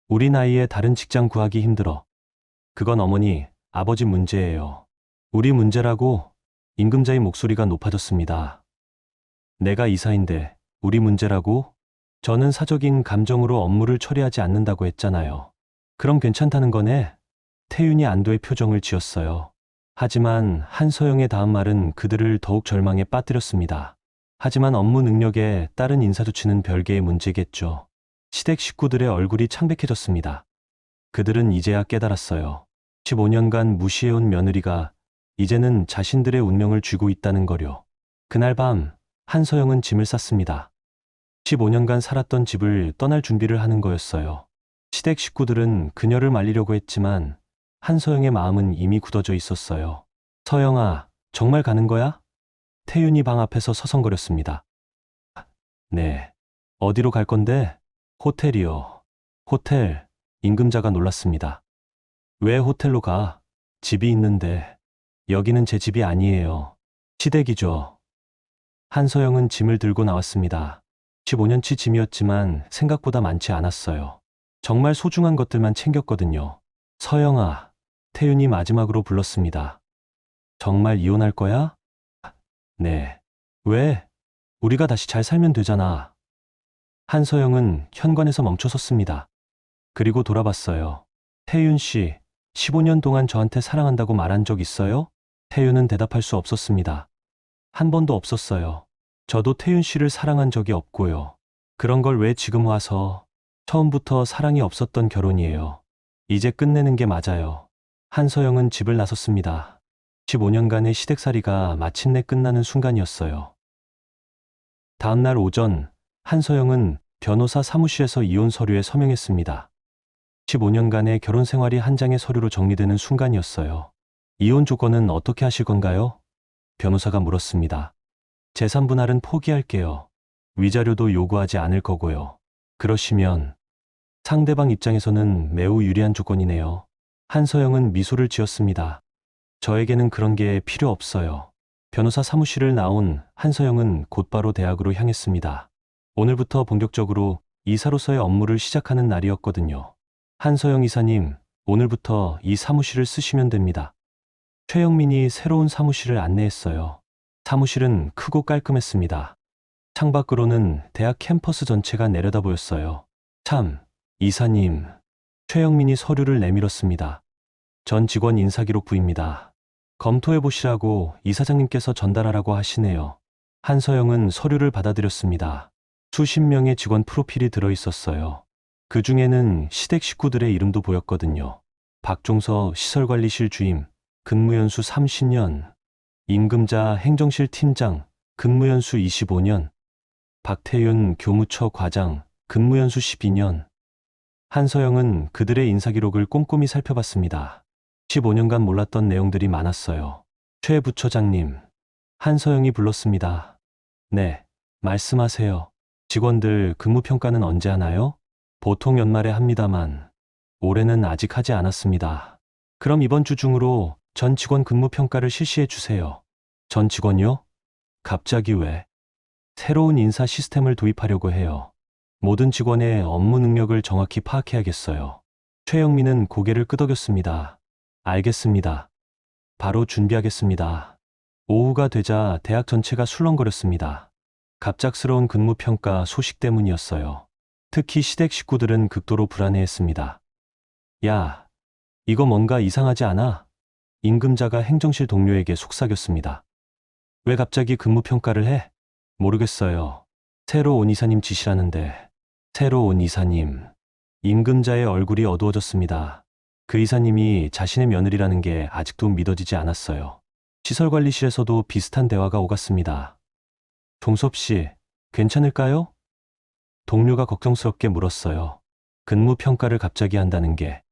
우리 나이에 다른 직장 구하기 힘들어. 그건 어머니, 아버지 문제예요. 우리 문제라고? 임금자의 목소리가 높아졌습니다. 내가 이사인데 우리 문제라고? 저는 사적인 감정으로 업무를 처리하지 않는다고 했잖아요. 그럼 괜찮다는 거네? 태윤이 안도의 표정을 지었어요. 하지만 한서영의 다음 말은 그들을 더욱 절망에 빠뜨렸습니다. 하지만 업무 능력에 따른 인사조치는 별개의 문제겠죠. 시댁 식구들의 얼굴이 창백해졌습니다. 그들은 이제야 깨달았어요. 15년간 무시해온 며느리가 이제는 자신들의 운명을 쥐고 있다는 거려. 그날 밤 한서영은 짐을 쌌습니다. 15년간 살았던 집을 떠날 준비를 하는 거였어요. 시댁 식구들은 그녀를 말리려고 했지만 한서영의 마음은 이미 굳어져 있었어요. 서영아, 정말 가는 거야? 태윤이 방 앞에서 서성거렸습니다. 네. 어디로 갈 건데? 호텔이요. 호텔. 임금자가 놀랐습니다. 왜 호텔로 가? 집이 있는데. 여기는 제 집이 아니에요. 시댁이죠. 한서영은 짐을 들고 나왔습니다. 15년치 짐이었지만 생각보다 많지 않았어요. 정말 소중한 것들만 챙겼거든요. 서영아, 태윤이 마지막으로 불렀습니다. 정말 이혼할 거야? 네. 왜? 우리가 다시 잘 살면 되잖아. 한서영은 현관에서 멈춰섰습니다. 그리고 돌아봤어요. 태윤 씨, 15년 동안 저한테 사랑한다고 말한 적 있어요? 태윤은 대답할 수 없었습니다. 한 번도 없었어요. 저도 태윤 씨를 사랑한 적이 없고요. 그런 걸 왜 지금 와서? 처음부터 사랑이 없었던 결혼이에요. 이제 끝내는 게 맞아요. 한서영은 집을 나섰습니다. 15년간의 시댁살이가 마침내 끝나는 순간이었어요. 다음 날 오전, 한서영은 변호사 사무실에서 이혼 서류에 서명했습니다. 15년간의 결혼 생활이 한 장의 서류로 정리되는 순간이었어요. 이혼 조건은 어떻게 하실 건가요? 변호사가 물었습니다. 재산 분할은 포기할게요. 위자료도 요구하지 않을 거고요. 그러시면 상대방 입장에서는 매우 유리한 조건이네요. 한서영은 미소를 지었습니다. 저에게는 그런 게 필요 없어요. 변호사 사무실을 나온 한서영은 곧바로 대학으로 향했습니다. 오늘부터 본격적으로 이사로서의 업무를 시작하는 날이었거든요. 한서영 이사님, 오늘부터 이 사무실을 쓰시면 됩니다. 최영민이 새로운 사무실을 안내했어요. 사무실은 크고 깔끔했습니다. 창밖으로는 대학 캠퍼스 전체가 내려다 보였어요. 참, 이사님. 최영민이 서류를 내밀었습니다. 전 직원 인사기록 부입니다. 검토해 보시라고 이사장님께서 전달하라고 하시네요. 한서영은 서류를 받아들였습니다. 수십 명의 직원 프로필이 들어 있었어요. 그 중에는 시댁 식구들의 이름도 보였거든요. 박종서 시설관리실 주임, 근무연수 30년, 임금자 행정실 팀장, 근무연수 25년, 박태윤 교무처 과장, 근무연수 12년. 한서영은 그들의 인사기록을 꼼꼼히 살펴봤습니다. 15년간 몰랐던 내용들이 많았어요. 최 부처장님, 한서영이 불렀습니다. 네, 말씀하세요. 직원들 근무평가는 언제 하나요? 보통 연말에 합니다만, 올해는 아직 하지 않았습니다. 그럼 이번 주 중으로 전 직원 근무평가를 실시해 주세요. 전 직원요? 갑자기 왜? 새로운 인사 시스템을 도입하려고 해요. 모든 직원의 업무 능력을 정확히 파악해야겠어요. 최영민은 고개를 끄덕였습니다. 알겠습니다. 바로 준비하겠습니다. 오후가 되자 대학 전체가 술렁거렸습니다. 갑작스러운 근무평가 소식 때문이었어요. 특히 시댁 식구들은 극도로 불안해했습니다. 야, 이거 뭔가 이상하지 않아? 임금자가 행정실 동료에게 속삭였습니다. 왜 갑자기 근무평가를 해? 모르겠어요. 새로 온 이사님 지시라는데. 새로 온 이사님. 임금자의 얼굴이 어두워졌습니다. 그 이사님이 자신의 며느리라는 게 아직도 믿어지지 않았어요. 시설관리실에서도 비슷한 대화가 오갔습니다. 종섭 씨, 괜찮을까요? 동료가 걱정스럽게 물었어요. 근무평가를 갑자기 한다는 게.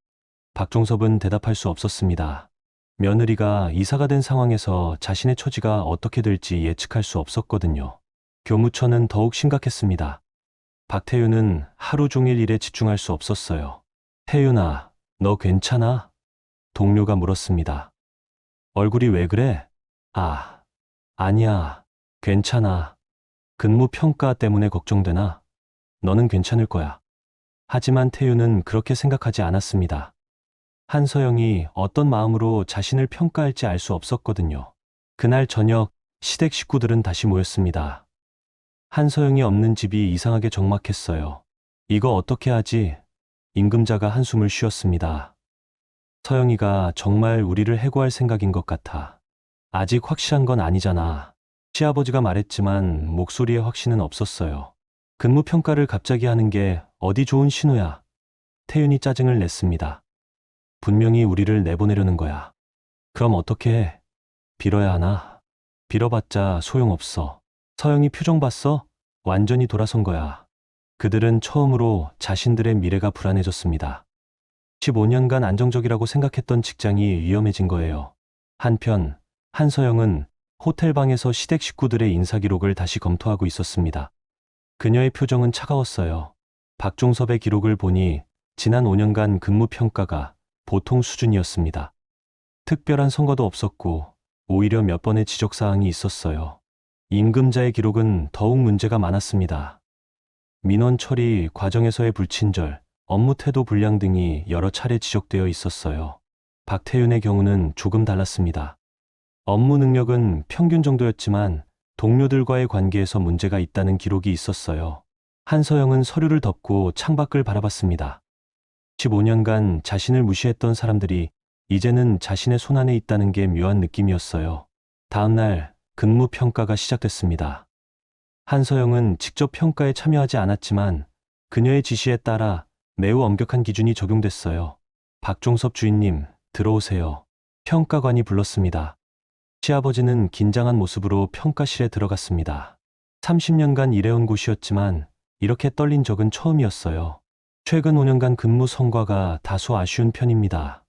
박종섭은 대답할 수 없었습니다. 며느리가 이사가 된 상황에서 자신의 처지가 어떻게 될지 예측할 수 없었거든요. 교무처는 더욱 심각했습니다. 박태윤은 하루 종일 일에 집중할 수 없었어요. 태윤아, 너 괜찮아? 동료가 물었습니다. 얼굴이 왜 그래? 아니야. 괜찮아. 근무평가 때문에 걱정되나? 너는 괜찮을 거야. 하지만 태윤은 그렇게 생각하지 않았습니다. 한서영이 어떤 마음으로 자신을 평가할지 알 수 없었거든요. 그날 저녁 시댁 식구들은 다시 모였습니다. 한서영이 없는 집이 이상하게 적막했어요. 이거 어떻게 하지? 임금자가 한숨을 쉬었습니다. 서영이가 정말 우리를 해고할 생각인 것 같아. 아직 확실한 건 아니잖아. 시아버지가 말했지만 목소리에 확신은 없었어요. 근무평가를 갑자기 하는 게 어디 좋은 신호야. 태윤이 짜증을 냈습니다. 분명히 우리를 내보내려는 거야. 그럼 어떻게 해? 빌어야 하나? 빌어봤자 소용없어. 서영이 표정 봤어? 완전히 돌아선 거야. 그들은 처음으로 자신들의 미래가 불안해졌습니다. 15년간 안정적이라고 생각했던 직장이 위험해진 거예요. 한편 한서영은 호텔방에서 시댁 식구들의 인사기록을 다시 검토하고 있었습니다. 그녀의 표정은 차가웠어요. 박종섭의 기록을 보니 지난 5년간 근무평가가 보통 수준이었습니다. 특별한 성과도 없었고 오히려 몇 번의 지적사항이 있었어요. 임금자의 기록은 더욱 문제가 많았습니다. 민원 처리 과정에서의 불친절, 업무 태도 불량 등이 여러 차례 지적되어 있었어요. 박태윤의 경우는 조금 달랐습니다. 업무 능력은 평균 정도였지만 동료들과의 관계에서 문제가 있다는 기록이 있었어요. 한서영은 서류를 덮고 창밖을 바라봤습니다. 15년간 자신을 무시했던 사람들이 이제는 자신의 손안에 있다는 게 묘한 느낌이었어요. 다음 날 근무평가가 시작됐습니다. 한서영은 직접 평가에 참여하지 않았지만 그녀의 지시에 따라 매우 엄격한 기준이 적용됐어요. 박종섭 주인님, 들어오세요. 평가관이 불렀습니다. 시아버지는 긴장한 모습으로 평가실에 들어갔습니다. 30년간 일해온 곳이었지만 이렇게 떨린 적은 처음이었어요. 최근 5년간 근무 성과가 다소 아쉬운 편입니다.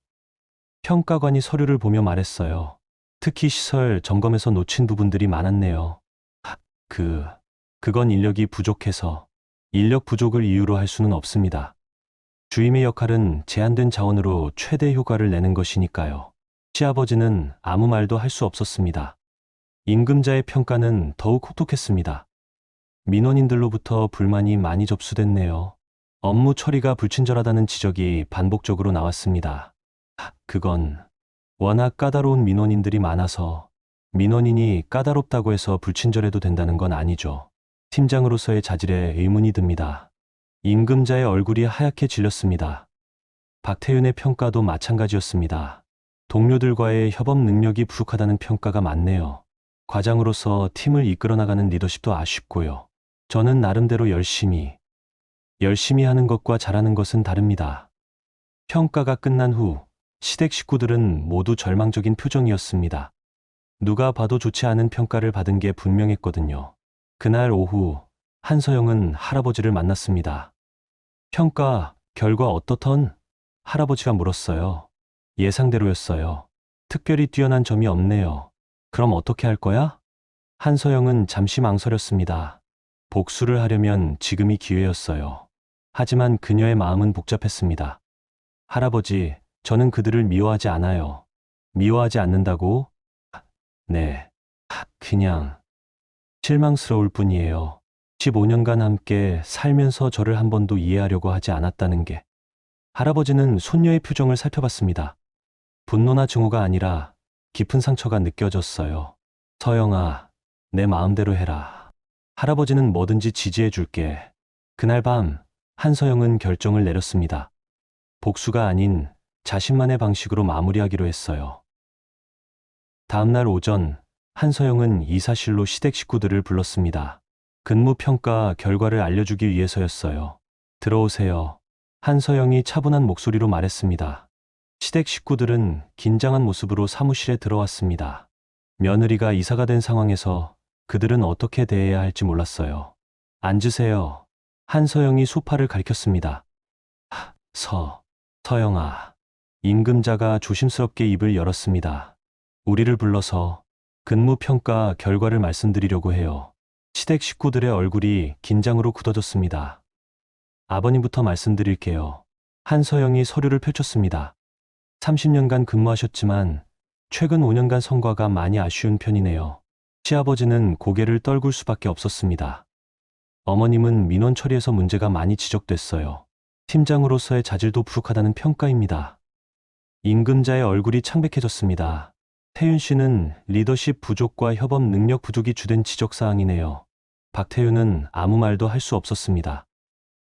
평가관이 서류를 보며 말했어요. 특히 시설 점검에서 놓친 부분들이 많았네요. 그건 인력이 부족해서 인력 부족을 이유로 할 수는 없습니다. 주임의 역할은 제한된 자원으로 최대 효과를 내는 것이니까요. 시아버지는 아무 말도 할 수 없었습니다. 임금자의 평가는 더욱 혹독했습니다. 민원인들로부터 불만이 많이 접수됐네요. 업무 처리가 불친절하다는 지적이 반복적으로 나왔습니다. 그건 워낙 까다로운 민원인들이 많아서 민원인이 까다롭다고 해서 불친절해도 된다는 건 아니죠. 팀장으로서의 자질에 의문이 듭니다. 임금자의 얼굴이 하얗게 질렸습니다. 박태윤의 평가도 마찬가지였습니다. 동료들과의 협업 능력이 부족하다는 평가가 많네요. 과장으로서 팀을 이끌어 나가는 리더십도 아쉽고요. 저는 나름대로 열심히 하는 것과 잘하는 것은 다릅니다. 평가가 끝난 후 시댁 식구들은 모두 절망적인 표정이었습니다. 누가 봐도 좋지 않은 평가를 받은 게 분명했거든요. 그날 오후 한서영은 할아버지를 만났습니다. 평가 결과 어떻던? 할아버지가 물었어요. 예상대로였어요. 특별히 뛰어난 점이 없네요. 그럼 어떻게 할 거야? 한서영은 잠시 망설였습니다. 복수를 하려면 지금이 기회였어요. 하지만 그녀의 마음은 복잡했습니다. 할아버지, 저는 그들을 미워하지 않아요. 미워하지 않는다고? 네. 그냥 실망스러울 뿐이에요. 15년간 함께 살면서 저를 한 번도 이해하려고 하지 않았다는 게. 할아버지는 손녀의 표정을 살펴봤습니다. 분노나 증오가 아니라 깊은 상처가 느껴졌어요. 서영아, 내 마음대로 해라. 할아버지는 뭐든지 지지해 줄게. 그날 밤 한서영은 결정을 내렸습니다. 복수가 아닌 자신만의 방식으로 마무리하기로 했어요. 다음날 오전 한서영은 이사실로 시댁 식구들을 불렀습니다. 근무평가 결과를 알려주기 위해서였어요. 들어오세요. 한서영이 차분한 목소리로 말했습니다. 시댁 식구들은 긴장한 모습으로 사무실에 들어왔습니다. 며느리가 이사가 된 상황에서 그들은 어떻게 대해야 할지 몰랐어요. 앉으세요. 한서영이 소파를 가리켰습니다. 서영아. 임금자가 조심스럽게 입을 열었습니다. 우리를 불러서 근무평가 결과를 말씀드리려고 해요. 시댁 식구들의 얼굴이 긴장으로 굳어졌습니다. 아버님부터 말씀드릴게요. 한서영이 서류를 펼쳤습니다. 30년간 근무하셨지만 최근 5년간 성과가 많이 아쉬운 편이네요. 시아버지는 고개를 떨굴 수밖에 없었습니다. 어머님은 민원 처리에서 문제가 많이 지적됐어요. 팀장으로서의 자질도 부족하다는 평가입니다. 임금자의 얼굴이 창백해졌습니다. 태윤 씨는 리더십 부족과 협업 능력 부족이 주된 지적사항이네요. 박태윤은 아무 말도 할 수 없었습니다.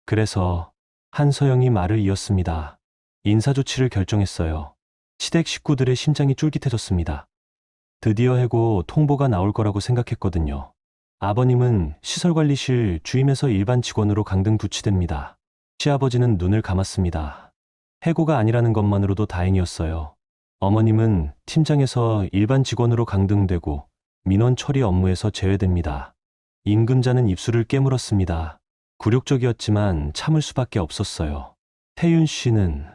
그래서 한서영이 말을 이었습니다. 인사조치를 결정했어요. 시댁 식구들의 심장이 쫄깃해졌습니다. 드디어 해고 통보가 나올 거라고 생각했거든요. 아버님은 시설관리실 주임에서 일반 직원으로 강등 부치됩니다. 시아버지는 눈을 감았습니다. 해고가 아니라는 것만으로도 다행이었어요. 어머님은 팀장에서 일반 직원으로 강등되고 민원 처리 업무에서 제외됩니다. 임금자는 입술을 깨물었습니다. 굴욕적이었지만 참을 수밖에 없었어요. 태윤 씨는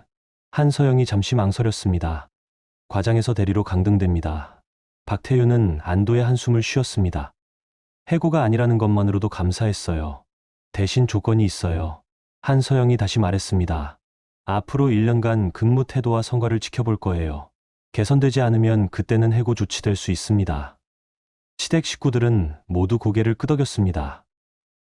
한서영이 잠시 망설였습니다. 과장에서 대리로 강등됩니다. 박태윤은 안도의 한숨을 쉬었습니다. 해고가 아니라는 것만으로도 감사했어요. 대신 조건이 있어요. 한서영이 다시 말했습니다. 앞으로 1년간 근무 태도와 성과를 지켜볼 거예요. 개선되지 않으면 그때는 해고 조치될 수 있습니다. 시댁 식구들은 모두 고개를 끄덕였습니다.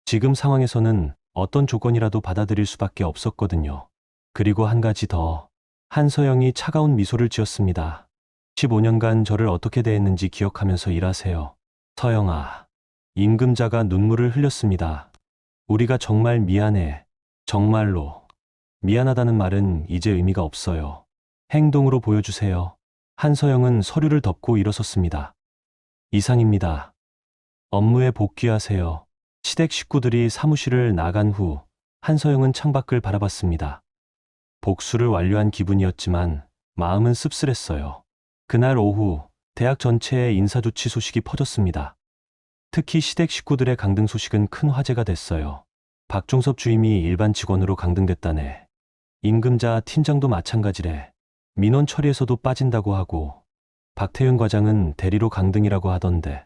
지금 상황에서는 어떤 조건이라도 받아들일 수밖에 없었거든요. 그리고 한 가지 더. 한서영이 차가운 미소를 지었습니다. 15년간 저를 어떻게 대했는지 기억하면서 일하세요. 서영아. 임금자가 눈물을 흘렸습니다. 우리가 정말 미안해. 정말로. 미안하다는 말은 이제 의미가 없어요. 행동으로 보여주세요. 한서영은 서류를 덮고 일어섰습니다. 이상입니다. 업무에 복귀하세요. 시댁 식구들이 사무실을 나간 후 한서영은 창밖을 바라봤습니다. 복수를 완료한 기분이었지만 마음은 씁쓸했어요. 그날 오후 대학 전체에 인사조치 소식이 퍼졌습니다. 특히 시댁 식구들의 강등 소식은 큰 화제가 됐어요. 박종섭 주임이 일반 직원으로 강등됐다네. 임금자 팀장도 마찬가지래. 민원 처리에서도 빠진다고 하고 박태윤 과장은 대리로 강등이라고 하던데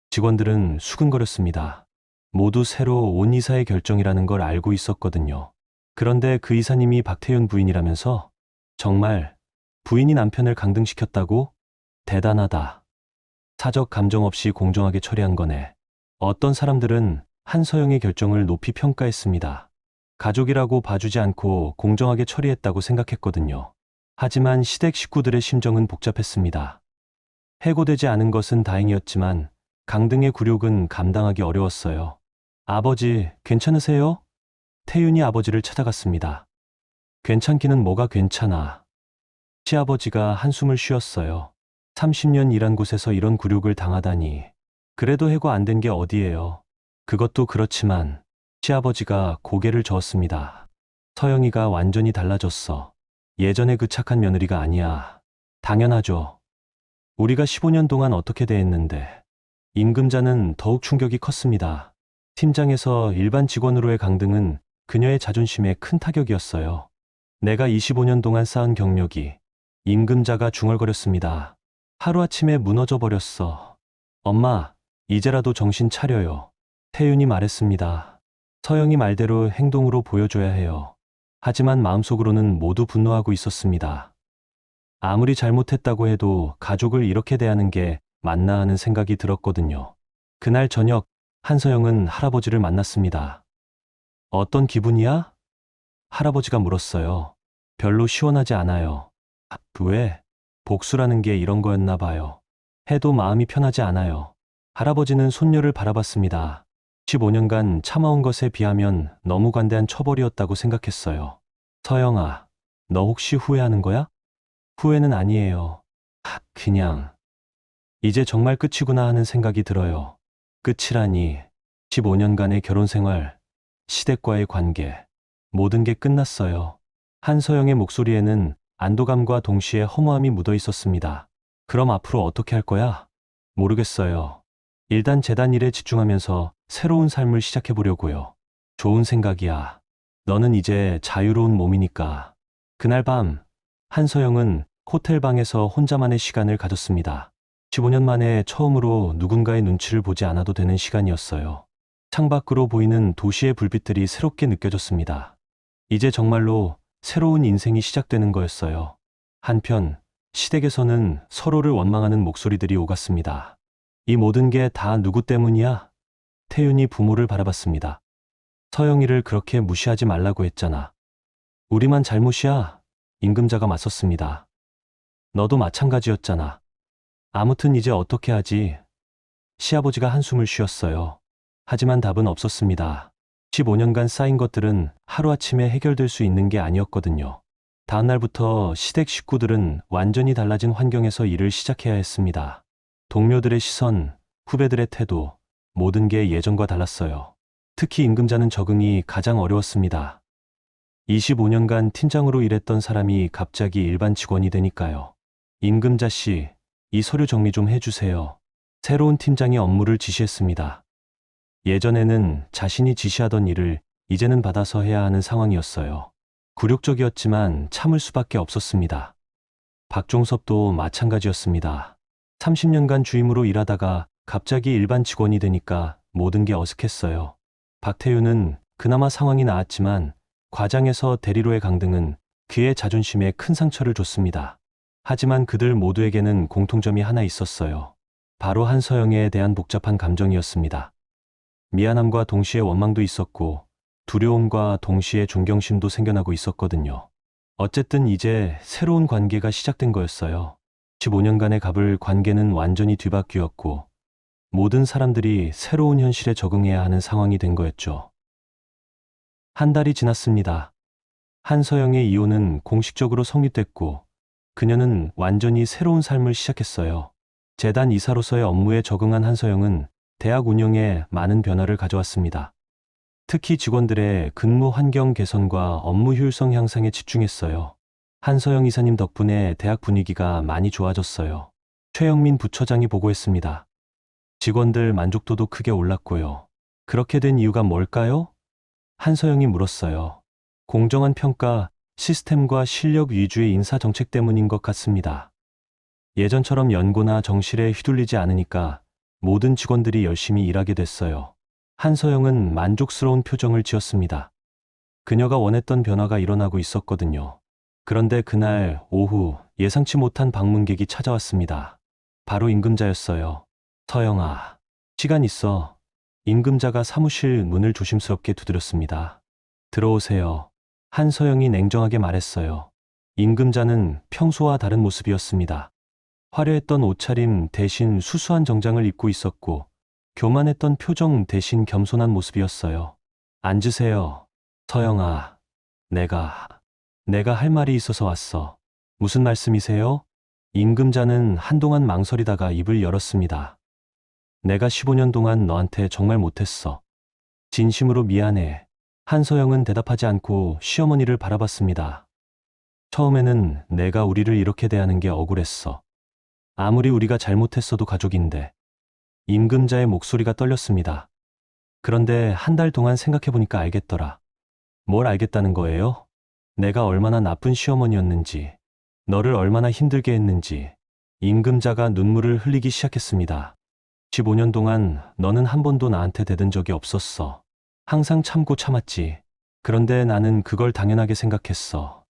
직원들은 수근거렸습니다. 모두 새로 온 이사의 결정이라는 걸 알고 있었거든요. 그런데 그 이사님이 박태윤 부인이라면서 정말 부인이 남편을 강등시켰다고? 대단하다. 사적 감정 없이 공정하게 처리한 거네. 어떤 사람들은 한서영의 결정을 높이 평가했습니다. 가족이라고 봐주지 않고 공정하게 처리했다고 생각했거든요. 하지만 시댁 식구들의 심정은 복잡했습니다. 해고되지 않은 것은 다행이었지만 강등의 굴욕은 감당하기 어려웠어요. 아버지, 괜찮으세요? 태윤이 아버지를 찾아갔습니다. 괜찮기는 뭐가 괜찮아. 시아버지가 한숨을 쉬었어요. 30년 일한 곳에서 이런 굴욕을 당하다니. 그래도 해고 안 된 게 어디예요. 그것도 그렇지만 시아버지가 고개를 저었습니다. 서영이가 완전히 달라졌어. 예전에 그 착한 며느리가 아니야. 당연하죠. 우리가 15년 동안 어떻게 대했는데. 임금자는 더욱 충격이 컸습니다. 팀장에서 일반 직원으로의 강등은 그녀의 자존심에 큰 타격이었어요. 내가 25년 동안 쌓은 경력이. 임금자가 중얼거렸습니다. 하루아침에 무너져 버렸어. 엄마, 이제라도 정신 차려요. 태윤이 말했습니다. 서영이 말대로 행동으로 보여줘야 해요. 하지만 마음속으로는 모두 분노하고 있었습니다. 아무리 잘못했다고 해도 가족을 이렇게 대하는 게 맞나 하는 생각이 들었거든요. 그날 저녁, 한서영은 할아버지를 만났습니다. 어떤 기분이야? 할아버지가 물었어요. 별로 시원하지 않아요. 왜? 복수라는 게 이런 거였나 봐요. 해도 마음이 편하지 않아요. 할아버지는 손녀를 바라봤습니다. 15년간 참아온 것에 비하면 너무 관대한 처벌이었다고 생각했어요. 서영아, 너 혹시 후회하는 거야? 후회는 아니에요. 그냥 이제 정말 끝이구나 하는 생각이 들어요. 끝이라니. 15년간의 결혼 생활, 시댁과의 관계, 모든 게 끝났어요. 한서영의 목소리에는 안도감과 동시에 허무함이 묻어 있었습니다. 그럼 앞으로 어떻게 할 거야? 모르겠어요. 일단 재단 일에 집중하면서 새로운 삶을 시작해 보려고요. 좋은 생각이야. 너는 이제 자유로운 몸이니까. 그날 밤, 한서영은 호텔 방에서 혼자만의 시간을 가졌습니다. 15년 만에 처음으로 누군가의 눈치를 보지 않아도 되는 시간이었어요. 창밖으로 보이는 도시의 불빛들이 새롭게 느껴졌습니다. 이제 정말로 새로운 인생이 시작되는 거였어요. 한편, 시댁에서는 서로를 원망하는 목소리들이 오갔습니다. 이 모든 게 다 누구 때문이야? 태윤이 부모를 바라봤습니다. 서영이를 그렇게 무시하지 말라고 했잖아. 우리만 잘못이야. 임금자가 맞섰습니다. 너도 마찬가지였잖아. 아무튼 이제 어떻게 하지? 시아버지가 한숨을 쉬었어요. 하지만 답은 없었습니다. 15년간 쌓인 것들은 하루아침에 해결될 수 있는 게 아니었거든요. 다음 날부터 시댁 식구들은 완전히 달라진 환경에서 일을 시작해야 했습니다. 동료들의 시선, 후배들의 태도, 모든 게 예전과 달랐어요. 특히 임금자는 적응이 가장 어려웠습니다. 25년간 팀장으로 일했던 사람이 갑자기 일반 직원이 되니까요. 임금자 씨, 이 서류 정리 좀 해주세요. 새로운 팀장이 업무를 지시했습니다. 예전에는 자신이 지시하던 일을 이제는 받아서 해야 하는 상황이었어요. 굴욕적이었지만 참을 수밖에 없었습니다. 박종섭도 마찬가지였습니다. 30년간 주임으로 일하다가 갑자기 일반 직원이 되니까 모든 게 어색했어요. 박태윤은 그나마 상황이 나았지만 과장에서 대리로의 강등은 그의 자존심에 큰 상처를 줬습니다. 하지만 그들 모두에게는 공통점이 하나 있었어요. 바로 한서영에 대한 복잡한 감정이었습니다. 미안함과 동시에 원망도 있었고 두려움과 동시에 존경심도 생겨나고 있었거든요. 어쨌든 이제 새로운 관계가 시작된 거였어요. 15년간의 갑을 관계는 완전히 뒤바뀌었고 모든 사람들이 새로운 현실에 적응해야 하는 상황이 된 거였죠. 한 달이 지났습니다. 한서영의 이혼은 공식적으로 성립됐고 그녀는 완전히 새로운 삶을 시작했어요. 재단 이사로서의 업무에 적응한 한서영은 대학 운영에 많은 변화를 가져왔습니다. 특히 직원들의 근무 환경 개선과 업무 효율성 향상에 집중했어요. 한서영 이사님 덕분에 대학 분위기가 많이 좋아졌어요. 최영민 부처장이 보고했습니다. 직원들 만족도도 크게 올랐고요. 그렇게 된 이유가 뭘까요? 한서영이 물었어요. 공정한 평가, 시스템과 실력 위주의 인사 정책 때문인 것 같습니다. 예전처럼 연고나 정실에 휘둘리지 않으니까 모든 직원들이 열심히 일하게 됐어요. 한서영은 만족스러운 표정을 지었습니다. 그녀가 원했던 변화가 일어나고 있었거든요. 그런데 그날 오후 예상치 못한 방문객이 찾아왔습니다. 바로 임금자였어요. 서영아, 시간 있어. 임금자가 사무실 문을 조심스럽게 두드렸습니다. 들어오세요. 한서영이 냉정하게 말했어요. 임금자는 평소와 다른 모습이었습니다. 화려했던 옷차림 대신 수수한 정장을 입고 있었고, 교만했던 표정 대신 겸손한 모습이었어요. 앉으세요. 서영아, 내가 할 말이 있어서 왔어. 무슨 말씀이세요? 임금자는 한동안 망설이다가 입을 열었습니다. 내가 15년 동안 너한테 정말 못했어. 진심으로 미안해. 한서영은 대답하지 않고 시어머니를 바라봤습니다. 처음에는 내가 우리를 이렇게 대하는 게 억울했어. 아무리 우리가 잘못했어도 가족인데. 임금자의 목소리가 떨렸습니다. 그런데 한 달 동안 생각해보니까 알겠더라. 뭘 알겠다는 거예요? 내가 얼마나 나쁜 시어머니였는지, 너를 얼마나 힘들게 했는지. 임금자가 눈물을 흘리기 시작했습니다. 15년 동안 너는 한 번도 나한테 대든 적이 없었어. 항상 참고 참았지. 그런데 나는 그걸 당연하게 생각했어.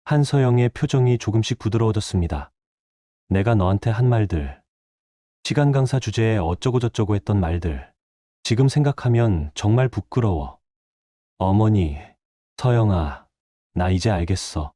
한서영의 표정이 조금씩 부드러워졌습니다. 내가 너한테 한 말들, 시간 강사 주제에 어쩌고저쩌고 했던 말들, 지금 생각하면 정말 부끄러워. 어머니, 서영아, 나 이제 알겠어.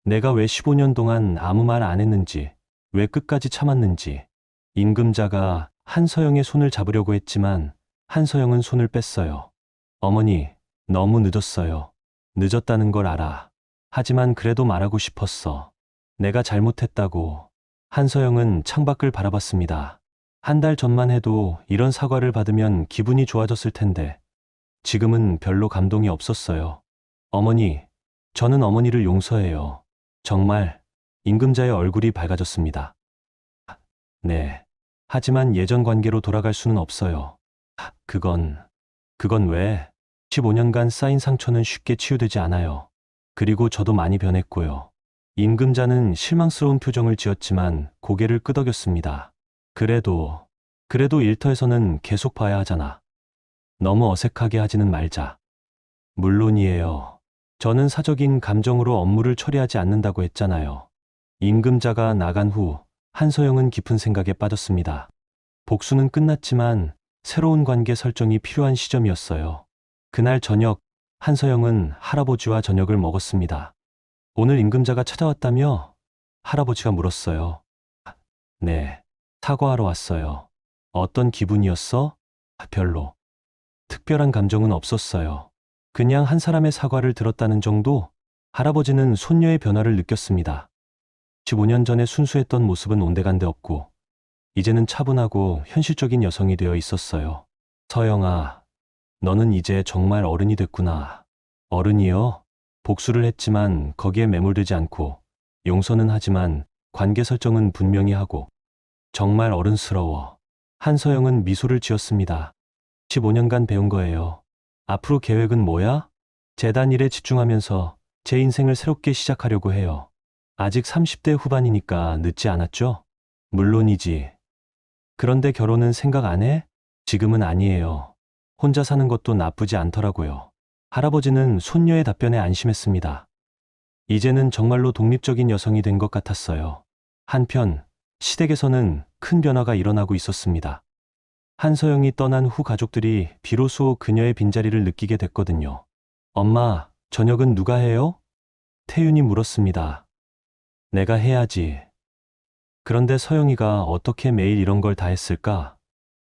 내가 왜 15년 동안 아무 말 안 했는지, 왜 끝까지 참았는지. 임금자가 한서영의 손을 잡으려고 했지만 한서영은 손을 뺐어요. 어머니, 너무 늦었어요. 늦었다는 걸 알아. 하지만 그래도 말하고 싶었어. 내가 잘못했다고. 한서영은 창밖을 바라봤습니다. 한 달 전만 해도 이런 사과를 받으면 기분이 좋아졌을 텐데 지금은 별로 감동이 없었어요. 어머니, 저는 어머니를 용서해요. 정말. 임금자의 얼굴이 밝아졌습니다. 네. 하지만 예전 관계로 돌아갈 수는 없어요. 그건 왜? 15년간 쌓인 상처는 쉽게 치유되지 않아요. 그리고 저도 많이 변했고요. 임금자는 실망스러운 표정을 지었지만 고개를 끄덕였습니다. 그래도 일터에서는 계속 봐야 하잖아. 너무 어색하게 하지는 말자. 물론이에요. 저는 사적인 감정으로 업무를 처리하지 않는다고 했잖아요. 임금자가 나간 후 한서영은 깊은 생각에 빠졌습니다. 복수는 끝났지만 새로운 관계 설정이 필요한 시점이었어요. 그날 저녁, 한서영은 할아버지와 저녁을 먹었습니다. 오늘 임금자가 찾아왔다며? 할아버지가 물었어요. 네, 사과하러 왔어요. 어떤 기분이었어? 별로. 특별한 감정은 없었어요. 그냥 한 사람의 사과를 들었다는 정도? 할아버지는 손녀의 변화를 느꼈습니다. 15년 전에 순수했던 모습은 온데간데 없고 이제는 차분하고 현실적인 여성이 되어 있었어요. 서영아, 너는 이제 정말 어른이 됐구나. 어른이요? 복수를 했지만 거기에 매몰되지 않고 용서는 하지만 관계 설정은 분명히 하고 정말 어른스러워. 한서영은 미소를 지었습니다. 15년간 배운 거예요. 앞으로 계획은 뭐야? 재단 일에 집중하면서 제 인생을 새롭게 시작하려고 해요. 아직 30대 후반이니까 늦지 않았죠? 물론이지. 그런데 결혼은 생각 안 해? 지금은 아니에요. 혼자 사는 것도 나쁘지 않더라고요. 할아버지는 손녀의 답변에 안심했습니다. 이제는 정말로 독립적인 여성이 된 것 같았어요. 한편 시댁에서는 큰 변화가 일어나고 있었습니다. 한서영이 떠난 후 가족들이 비로소 그녀의 빈자리를 느끼게 됐거든요. 엄마, 저녁은 누가 해요? 태윤이 물었습니다. 내가 해야지. 그런데 서영이가 어떻게 매일 이런 걸 다 했을까?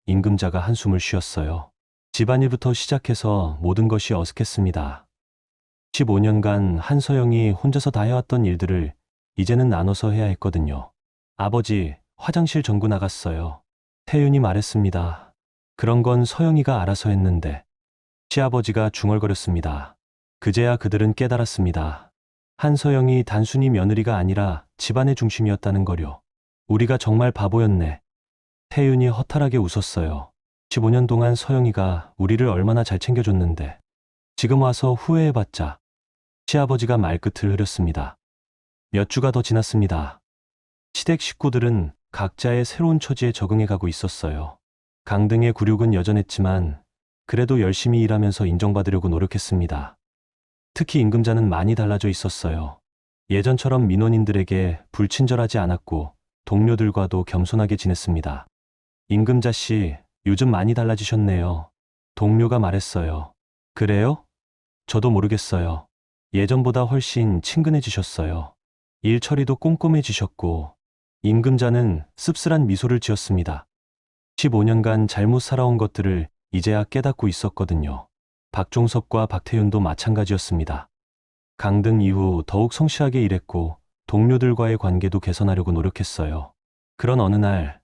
임금자가 한숨을 쉬었어요. 집안일부터 시작해서 모든 것이 어색했습니다. 15년간 한서영이 혼자서 다 해왔던 일들을 이제는 나눠서 해야 했거든요. 아버지, 화장실 전구 나갔어요. 태윤이 말했습니다. 그런 건 서영이가 알아서 했는데. 시아버지가 중얼거렸습니다. 그제야 그들은 깨달았습니다. 한서영이 단순히 며느리가 아니라 집안의 중심이었다는 거요. 우리가 정말 바보였네. 태윤이 허탈하게 웃었어요. 15년 동안 서영이가 우리를 얼마나 잘 챙겨줬는데. 지금 와서 후회해봤자. 시아버지가 말끝을 흐렸습니다. 몇 주가 더 지났습니다. 시댁 식구들은 각자의 새로운 처지에 적응해가고 있었어요. 강등의 굴욕은 여전했지만 그래도 열심히 일하면서 인정받으려고 노력했습니다. 특히 임금자는 많이 달라져 있었어요. 예전처럼 민원인들에게 불친절하지 않았고 동료들과도 겸손하게 지냈습니다. 임금자 씨, 요즘 많이 달라지셨네요. 동료가 말했어요. 그래요? 저도 모르겠어요. 예전보다 훨씬 친근해지셨어요. 일 처리도 꼼꼼해지셨고 임금자는 씁쓸한 미소를 지었습니다. 15년간 잘못 살아온 것들을 이제야 깨닫고 있었거든요. 박종섭과 박태윤도 마찬가지였습니다. 강등 이후 더욱 성실하게 일했고 동료들과의 관계도 개선하려고 노력했어요. 그런 어느 날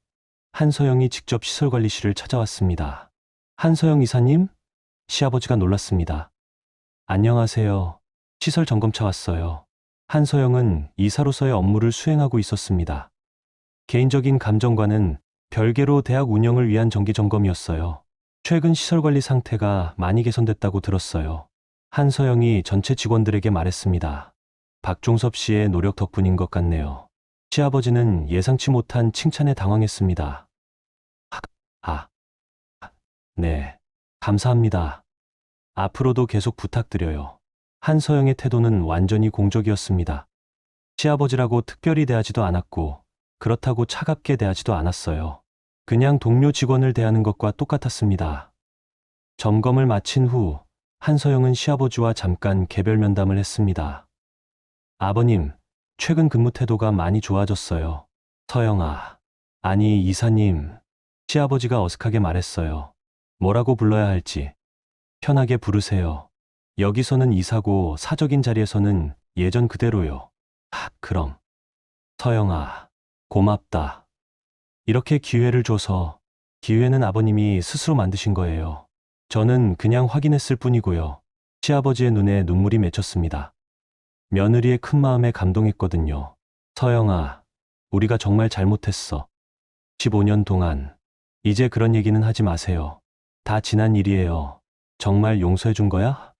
한서영이 직접 시설관리실을 찾아왔습니다. 한서영 이사님? 시아버지가 놀랐습니다. 안녕하세요. 시설 점검차 왔어요. 한서영은 이사로서의 업무를 수행하고 있었습니다. 개인적인 감정과는 별개로 대학 운영을 위한 정기 점검이었어요. 최근 시설관리 상태가 많이 개선됐다고 들었어요. 한서영이 전체 직원들에게 말했습니다. 박종섭 씨의 노력 덕분인 것 같네요. 시아버지는 예상치 못한 칭찬에 당황했습니다. 네, 감사합니다. 앞으로도 계속 부탁드려요. 한서영의 태도는 완전히 공적이었습니다. 시아버지라고 특별히 대하지도 않았고 그렇다고 차갑게 대하지도 않았어요. 그냥 동료 직원을 대하는 것과 똑같았습니다. 점검을 마친 후 한서영은 시아버지와 잠깐 개별 면담을 했습니다. 아버님, 최근 근무 태도가 많이 좋아졌어요. 서영아, 아니 이사님, 시아버지가 어색하게 말했어요. 뭐라고 불러야 할지 편하게 부르세요. 여기서는 이사고 사적인 자리에서는 예전 그대로요. 그럼. 서영아, 고맙다. 이렇게 기회를 줘서 기회는 아버님이 스스로 만드신 거예요. 저는 그냥 확인했을 뿐이고요. 시아버지의 눈에 눈물이 맺혔습니다. 며느리의 큰 마음에 감동했거든요. 서영아, 우리가 정말 잘못했어. 15년 동안. 이제 그런 얘기는 하지 마세요. 다 지난 일이에요. 정말 용서해 준 거야?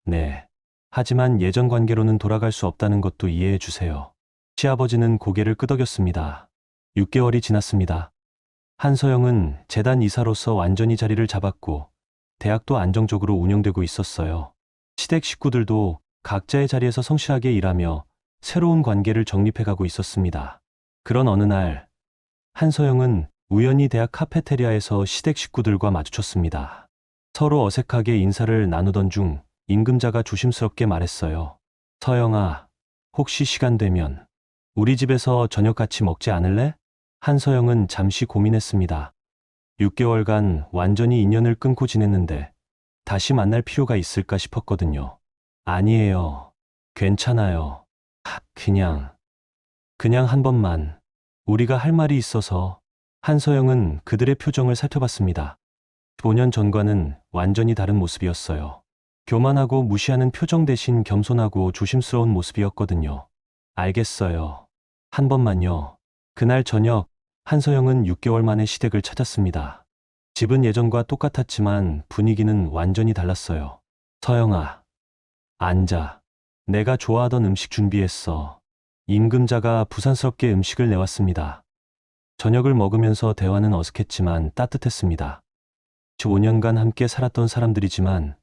네. 하지만 예전 관계로는 돌아갈 수 없다는 것도 이해해 주세요. 시아버지는 고개를 끄덕였습니다. 6개월이 지났습니다. 한서영은 재단 이사로서 완전히 자리를 잡았고 대학도 안정적으로 운영되고 있었어요. 시댁 식구들도 각자의 자리에서 성실하게 일하며 새로운 관계를 정립해가고 있었습니다. 그런 어느 날 한서영은 우연히 대학 카페테리아에서 시댁 식구들과 마주쳤습니다. 서로 어색하게 인사를 나누던 중 임금자가 조심스럽게 말했어요. 서영아, 혹시 시간 되면 우리 집에서 저녁 같이 먹지 않을래? 한서영은 잠시 고민했습니다. 6개월간 완전히 인연을 끊고 지냈는데 다시 만날 필요가 있을까 싶었거든요. 아니에요. 괜찮아요. 그냥 한 번만. 우리가 할 말이 있어서. 한서영은 그들의 표정을 살펴봤습니다. 5년 전과는 완전히 다른 모습이었어요. 교만하고 무시하는 표정 대신 겸손하고 조심스러운 모습이었거든요. 알겠어요. 한 번만요. 그날 저녁 한서영은 6개월 만에 시댁을 찾았습니다. 집은 예전과 똑같았지만 분위기는 완전히 달랐어요. 서영아, 앉아. 내가 좋아하던 음식 준비했어. 임금자가 부산스럽게 음식을 내왔습니다. 저녁을 먹으면서 대화는 어색했지만 따뜻했습니다. 15년간 함께 살았던 사람들이지만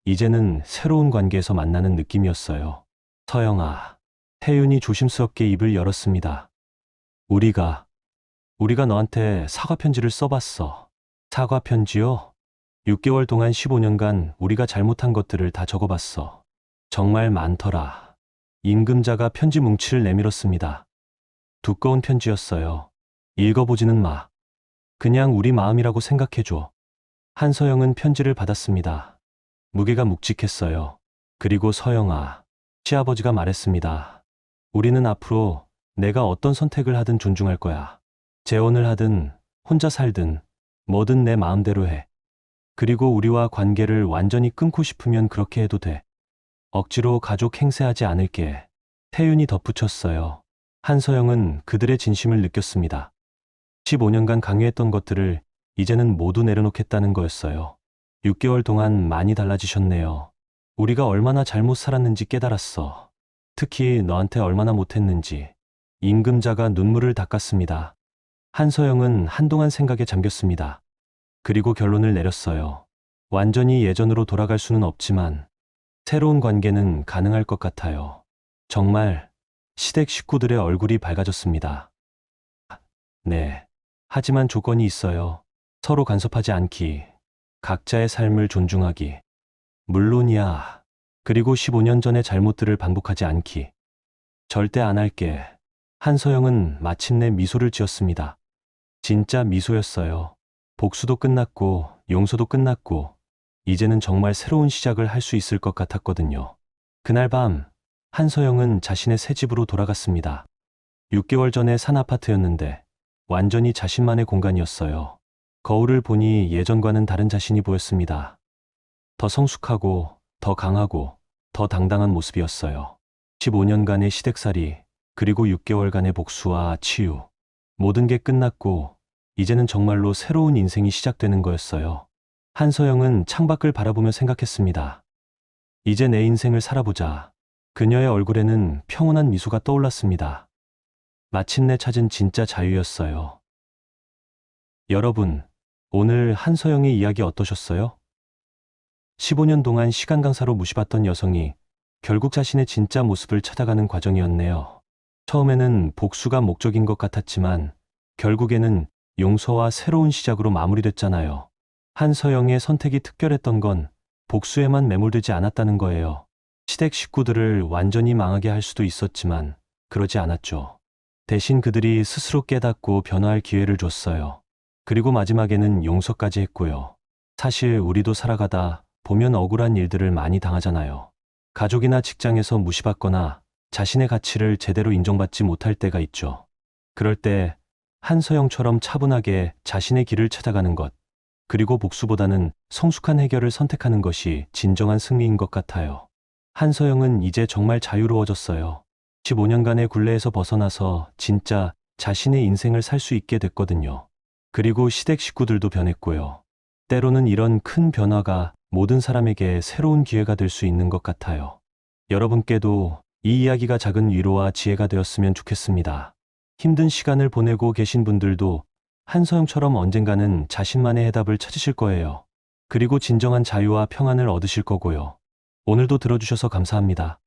이제는 새로운 관계에서 만나는 느낌이었어요. 서영아, 태윤이 조심스럽게 입을 열었습니다. 우리가 너한테 사과 편지를 써봤어. 사과 편지요? 6개월 동안 15년간 우리가 잘못한 것들을 다 적어봤어. 정말 많더라. 임금자가 편지 뭉치를 내밀었습니다. 두꺼운 편지였어요. 읽어보지는 마. 그냥 우리 마음이라고 생각해줘. 한서영은 편지를 받았습니다. 무게가 묵직했어요. 그리고 서영아, 시아버지가 말했습니다. 우리는 앞으로 내가 어떤 선택을 하든 존중할 거야. 재혼을 하든 혼자 살든 뭐든 내 마음대로 해. 그리고 우리와 관계를 완전히 끊고 싶으면 그렇게 해도 돼. 억지로 가족 행세하지 않을게. 태윤이 덧붙였어요. 한서영은 그들의 진심을 느꼈습니다. 15년간 강요했던 것들을 이제는 모두 내려놓겠다는 거였어요. 6개월 동안 많이 달라지셨네요. 우리가 얼마나 잘못 살았는지 깨달았어. 특히 너한테 얼마나 못했는지. 임금자가 눈물을 닦았습니다. 한서영은 한동안 생각에 잠겼습니다. 그리고 결론을 내렸어요. 완전히 예전으로 돌아갈 수는 없지만 새로운 관계는 가능할 것 같아요. 정말 시댁 식구들의 얼굴이 밝아졌습니다. 네. 하지만 조건이 있어요. 서로 간섭하지 않기. 각자의 삶을 존중하기. 물론이야. 그리고 15년 전의 잘못들을 반복하지 않기. 절대 안 할게. 한서영은 마침내 미소를 지었습니다. 진짜 미소였어요. 복수도 끝났고 용서도 끝났고 이제는 정말 새로운 시작을 할 수 있을 것 같았거든요. 그날 밤 한서영은 자신의 새 집으로 돌아갔습니다. 6개월 전에 산 아파트였는데 완전히 자신만의 공간이었어요. 거울을 보니 예전과는 다른 자신이 보였습니다. 더 성숙하고 더 강하고 더 당당한 모습이었어요. 15년간의 시댁살이 그리고 6개월간의 복수와 치유. 모든 게 끝났고 이제는 정말로 새로운 인생이 시작되는 거였어요. 한서영은 창밖을 바라보며 생각했습니다. 이제 내 인생을 살아보자. 그녀의 얼굴에는 평온한 미소가 떠올랐습니다. 마침내 찾은 진짜 자유였어요. 여러분, 오늘 한서영의 이야기 어떠셨어요? 15년 동안 시간 강사로 무시받던 여성이 결국 자신의 진짜 모습을 찾아가는 과정이었네요. 처음에는 복수가 목적인 것 같았지만 결국에는 용서와 새로운 시작으로 마무리됐잖아요. 한서영의 선택이 특별했던 건 복수에만 매몰되지 않았다는 거예요. 시댁 식구들을 완전히 망하게 할 수도 있었지만 그러지 않았죠. 대신 그들이 스스로 깨닫고 변화할 기회를 줬어요. 그리고 마지막에는 용서까지 했고요. 사실 우리도 살아가다 보면 억울한 일들을 많이 당하잖아요. 가족이나 직장에서 무시받거나 자신의 가치를 제대로 인정받지 못할 때가 있죠. 그럴 때 한서영처럼 차분하게 자신의 길을 찾아가는 것, 그리고 복수보다는 성숙한 해결을 선택하는 것이 진정한 승리인 것 같아요. 한서영은 이제 정말 자유로워졌어요. 15년간의 굴레에서 벗어나서 진짜 자신의 인생을 살 수 있게 됐거든요. 그리고 시댁 식구들도 변했고요. 때로는 이런 큰 변화가 모든 사람에게 새로운 기회가 될 수 있는 것 같아요. 여러분께도 이 이야기가 작은 위로와 지혜가 되었으면 좋겠습니다. 힘든 시간을 보내고 계신 분들도 한서영처럼 언젠가는 자신만의 해답을 찾으실 거예요. 그리고 진정한 자유와 평안을 얻으실 거고요. 오늘도 들어주셔서 감사합니다.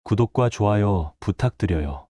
구독과 좋아요 부탁드려요.